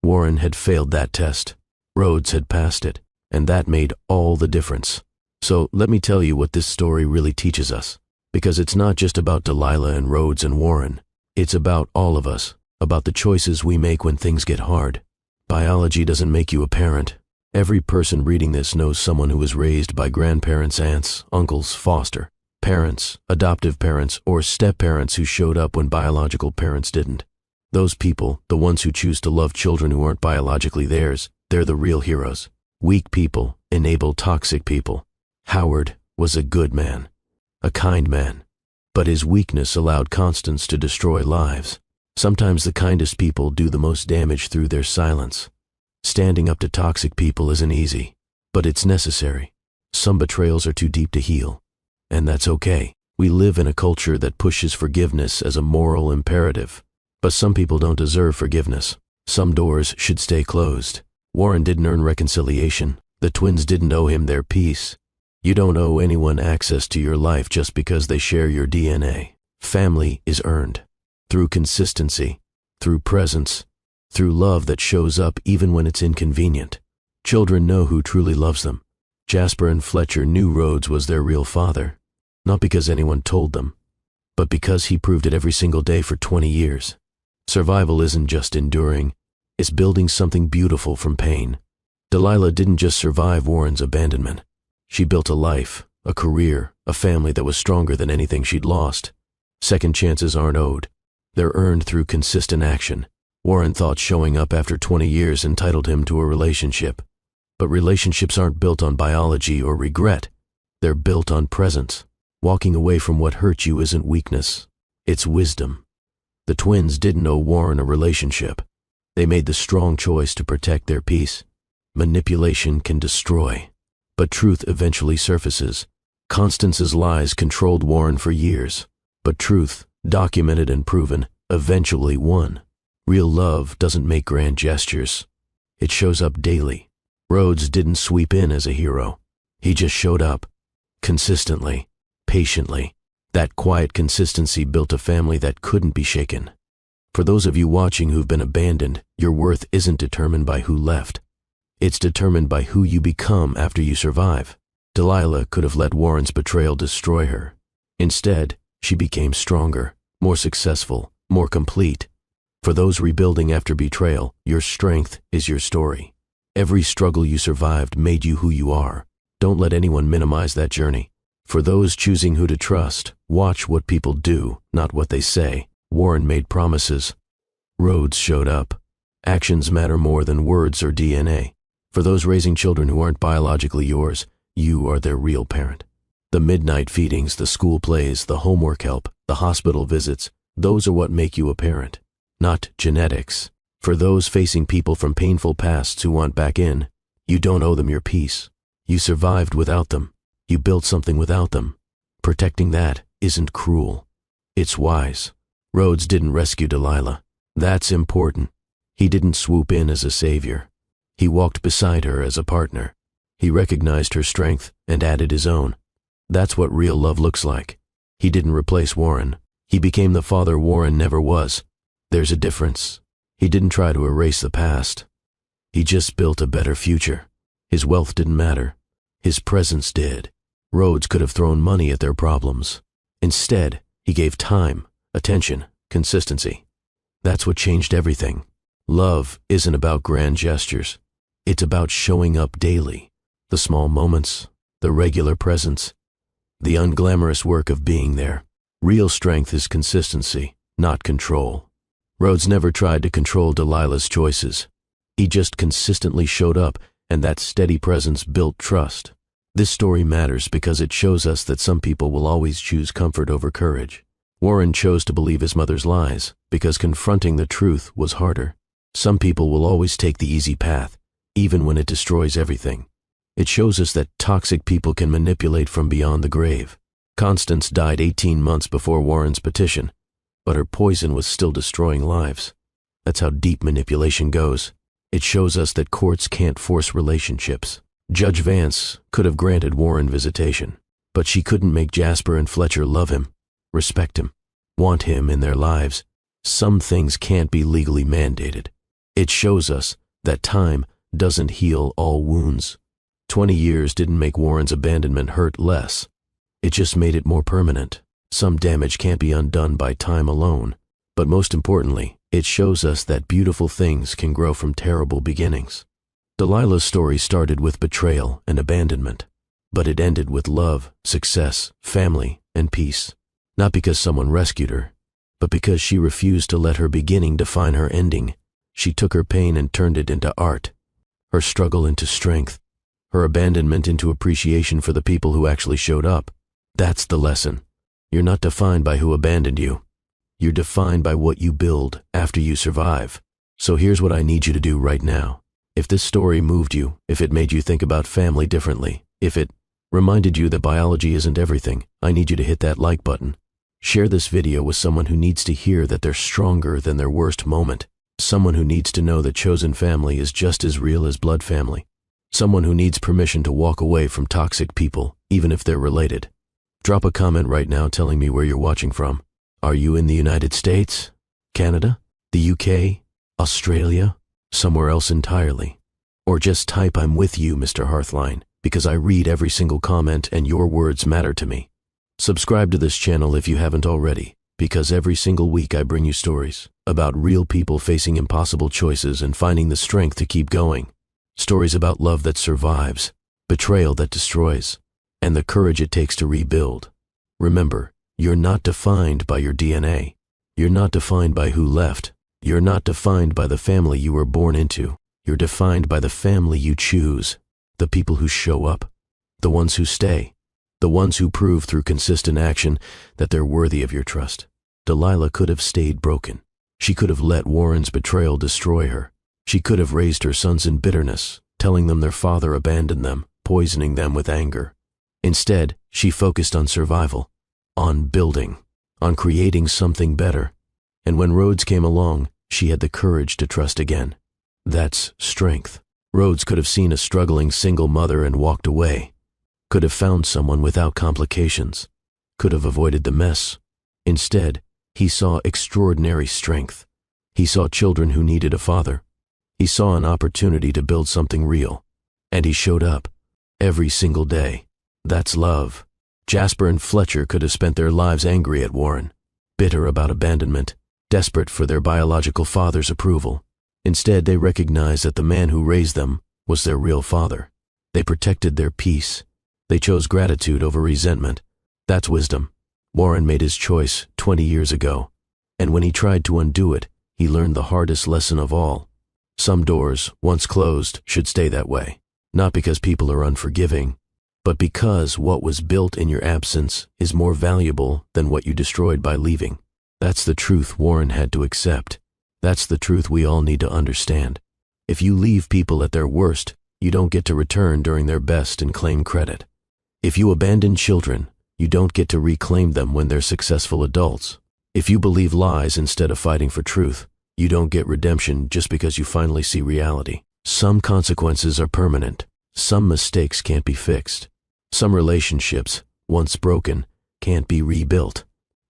Warren had failed that test. Rhodes had passed it, and that made all the difference. So let me tell you what this story really teaches us. Because it's not just about Delilah and Rhodes and Warren. It's about all of us, about the choices we make when things get hard. Biology doesn't make you a parent. Every person reading this knows someone who was raised by grandparents, aunts, uncles, foster parents, adoptive parents, or step-parents who showed up when biological parents didn't. Those people, the ones who choose to love children who aren't biologically theirs, they're the real heroes. Weak people enable toxic people. Howard was a good man, a kind man, but his weakness allowed Constance to destroy lives. Sometimes the kindest people do the most damage through their silence. Standing up to toxic people isn't easy, but it's necessary. Some betrayals are too deep to heal, and that's okay. We live in a culture that pushes forgiveness as a moral imperative, but some people don't deserve forgiveness. Some doors should stay closed. Warren didn't earn reconciliation. The twins didn't owe him their peace. You don't owe anyone access to your life just because they share your DNA. Family is earned. Through consistency. Through presence. Through love that shows up even when it's inconvenient. Children know who truly loves them. Jasper and Fletcher knew Rhodes was their real father. Not because anyone told them, but because he proved it every single day for 20 years. Survival isn't just enduring. It's building something beautiful from pain. Delilah didn't just survive Warren's abandonment. She built a life, a career, a family that was stronger than anything she'd lost. Second chances aren't owed. They're earned through consistent action. Warren thought showing up after 20 years entitled him to a relationship. But relationships aren't built on biology or regret. They're built on presence. Walking away from what hurt you isn't weakness. It's wisdom. The twins didn't owe Warren a relationship. They made the strong choice to protect their peace. Manipulation can destroy. But truth eventually surfaces. Constance's lies controlled Warren for years, but truth, documented and proven, eventually won. Real love doesn't make grand gestures. It shows up daily. Rhodes didn't sweep in as a hero. He just showed up, consistently, patiently. That quiet consistency built a family that couldn't be shaken. For those of you watching who've been abandoned, your worth isn't determined by who left. It's determined by who you become after you survive. Delilah could have let Warren's betrayal destroy her. Instead, she became stronger, more successful, more complete. For those rebuilding after betrayal, your strength is your story. Every struggle you survived made you who you are. Don't let anyone minimize that journey. For those choosing who to trust, watch what people do, not what they say. Warren made promises. Rhodes showed up. Actions matter more than words or DNA. For those raising children who aren't biologically yours, you are their real parent. The midnight feedings, the school plays, the homework help, the hospital visits, those are what make you a parent. Not genetics. For those facing people from painful pasts who want back in, you don't owe them your peace. You survived without them. You built something without them. Protecting that isn't cruel. It's wise. Rhodes didn't rescue Delilah. That's important. He didn't swoop in as a savior. He walked beside her as a partner. He recognized her strength and added his own. That's what real love looks like. He didn't replace Warren. He became the father Warren never was. There's a difference. He didn't try to erase the past. He just built a better future. His wealth didn't matter. His presence did. Rhodes could have thrown money at their problems. Instead, he gave time, attention, consistency. That's what changed everything. Love isn't about grand gestures. It's about showing up daily. The small moments, the regular presence, the unglamorous work of being there. Real strength is consistency, not control. Rhodes never tried to control Delilah's choices. He just consistently showed up, and that steady presence built trust. This story matters because it shows us that some people will always choose comfort over courage. Warren chose to believe his mother's lies because confronting the truth was harder. Some people will always take the easy path, even when it destroys everything. It shows us that toxic people can manipulate from beyond the grave. Constance died 18 months before Warren's petition, but her poison was still destroying lives. That's how deep manipulation goes. It shows us that courts can't force relationships. Judge Vance could have granted Warren visitation, but she couldn't make Jasper and Fletcher love him, respect him, want him in their lives. Some things can't be legally mandated. It shows us that time doesn't heal all wounds. 20 years didn't make Warren's abandonment hurt less. It just made it more permanent. Some damage can't be undone by time alone. But most importantly, it shows us that beautiful things can grow from terrible beginnings. Delilah's story started with betrayal and abandonment, but it ended with love, success, family, and peace. Not because someone rescued her, but because she refused to let her beginning define her ending. She took her pain and turned it into art, her struggle into strength, her abandonment into appreciation for the people who actually showed up. That's the lesson. You're not defined by who abandoned you. You're defined by what you build after you survive. So here's what I need you to do right now. If this story moved you, if it made you think about family differently, if it reminded you that biology isn't everything, I need you to hit that like button. Share this video with someone who needs to hear that they're stronger than their worst moment. Someone who needs to know that chosen family is just as real as blood family. Someone who needs permission to walk away from toxic people, even if they're related. Drop a comment right now telling me where you're watching from. Are you in the United States, Canada, the UK, Australia, somewhere else entirely? Or just type "I'm with you, Mr. Hearthline," because I read every single comment and your words matter to me. Subscribe to this channel if you haven't already, because every single week I bring you stories about real people facing impossible choices and finding the strength to keep going. Stories about love that survives, betrayal that destroys, and the courage it takes to rebuild. Remember, you're not defined by your DNA. You're not defined by who left. You're not defined by the family you were born into. You're defined by the family you choose, the people who show up, the ones who stay, the ones who prove through consistent action that they're worthy of your trust. Delilah could have stayed broken. She could have let Warren's betrayal destroy her. She could have raised her sons in bitterness, telling them their father abandoned them, poisoning them with anger. Instead, she focused on survival, on building, on creating something better. And when Rhodes came along, she had the courage to trust again. That's strength. Rhodes could have seen a struggling single mother and walked away, could have found someone without complications, could have avoided the mess. Instead, he saw extraordinary strength. He saw children who needed a father. He saw an opportunity to build something real. And he showed up every single day. That's love. Jasper and Fletcher could have spent their lives angry at Warren, bitter about abandonment, desperate for their biological father's approval. Instead, they recognized that the man who raised them was their real father. They protected their peace. They chose gratitude over resentment. That's wisdom. Warren made his choice 20 years ago, and when he tried to undo it, he learned the hardest lesson of all. Some doors, once closed, should stay that way, not because people are unforgiving, but because what was built in your absence is more valuable than what you destroyed by leaving. That's the truth Warren had to accept. That's the truth we all need to understand. If you leave people at their worst, you don't get to return during their best and claim credit. If you abandon children, you don't get to reclaim them when they're successful adults. If you believe lies instead of fighting for truth, you don't get redemption just because you finally see reality. Some consequences are permanent. Some mistakes can't be fixed. Some relationships, once broken, can't be rebuilt.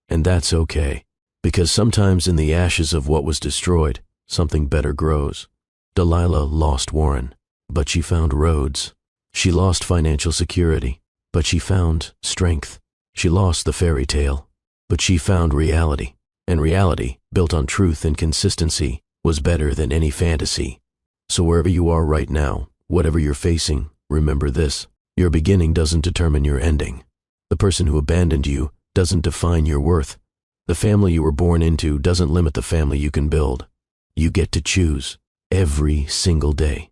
And that's okay, because sometimes in the ashes of what was destroyed, something better grows. Delilah lost Warren, but she found Rhodes. She lost financial security, but she found strength. She lost the fairy tale, but she found reality. And reality, built on truth and consistency, was better than any fantasy. So wherever you are right now, whatever you're facing, remember this: your beginning doesn't determine your ending. The person who abandoned you doesn't define your worth. The family you were born into doesn't limit the family you can build. You get to choose every single day.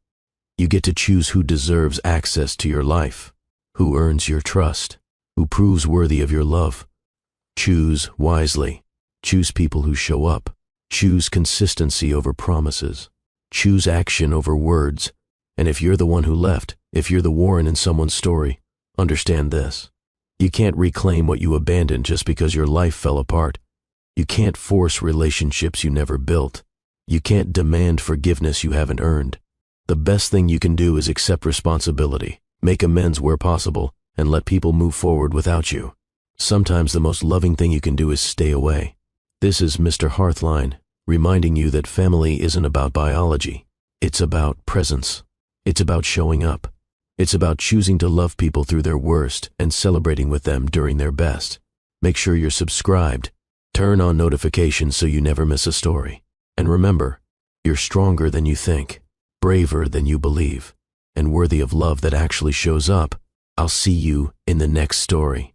You get to choose who deserves access to your life, who earns your trust, who proves worthy of your love. Choose wisely. Choose people who show up. Choose consistency over promises. Choose action over words. And if you're the one who left, if you're the Warren in someone's story, understand this: you can't reclaim what you abandoned just because your life fell apart. You can't force relationships you never built. You can't demand forgiveness you haven't earned. The best thing you can do is accept responsibility, make amends where possible, and let people move forward without you. Sometimes the most loving thing you can do is stay away. This is Mr. Hearthline, reminding you that family isn't about biology. It's about presence. It's about showing up. It's about choosing to love people through their worst and celebrating with them during their best. Make sure you're subscribed. Turn on notifications so you never miss a story. And remember, you're stronger than you think, braver than you believe, and worthy of love that actually shows up. I'll see you in the next story.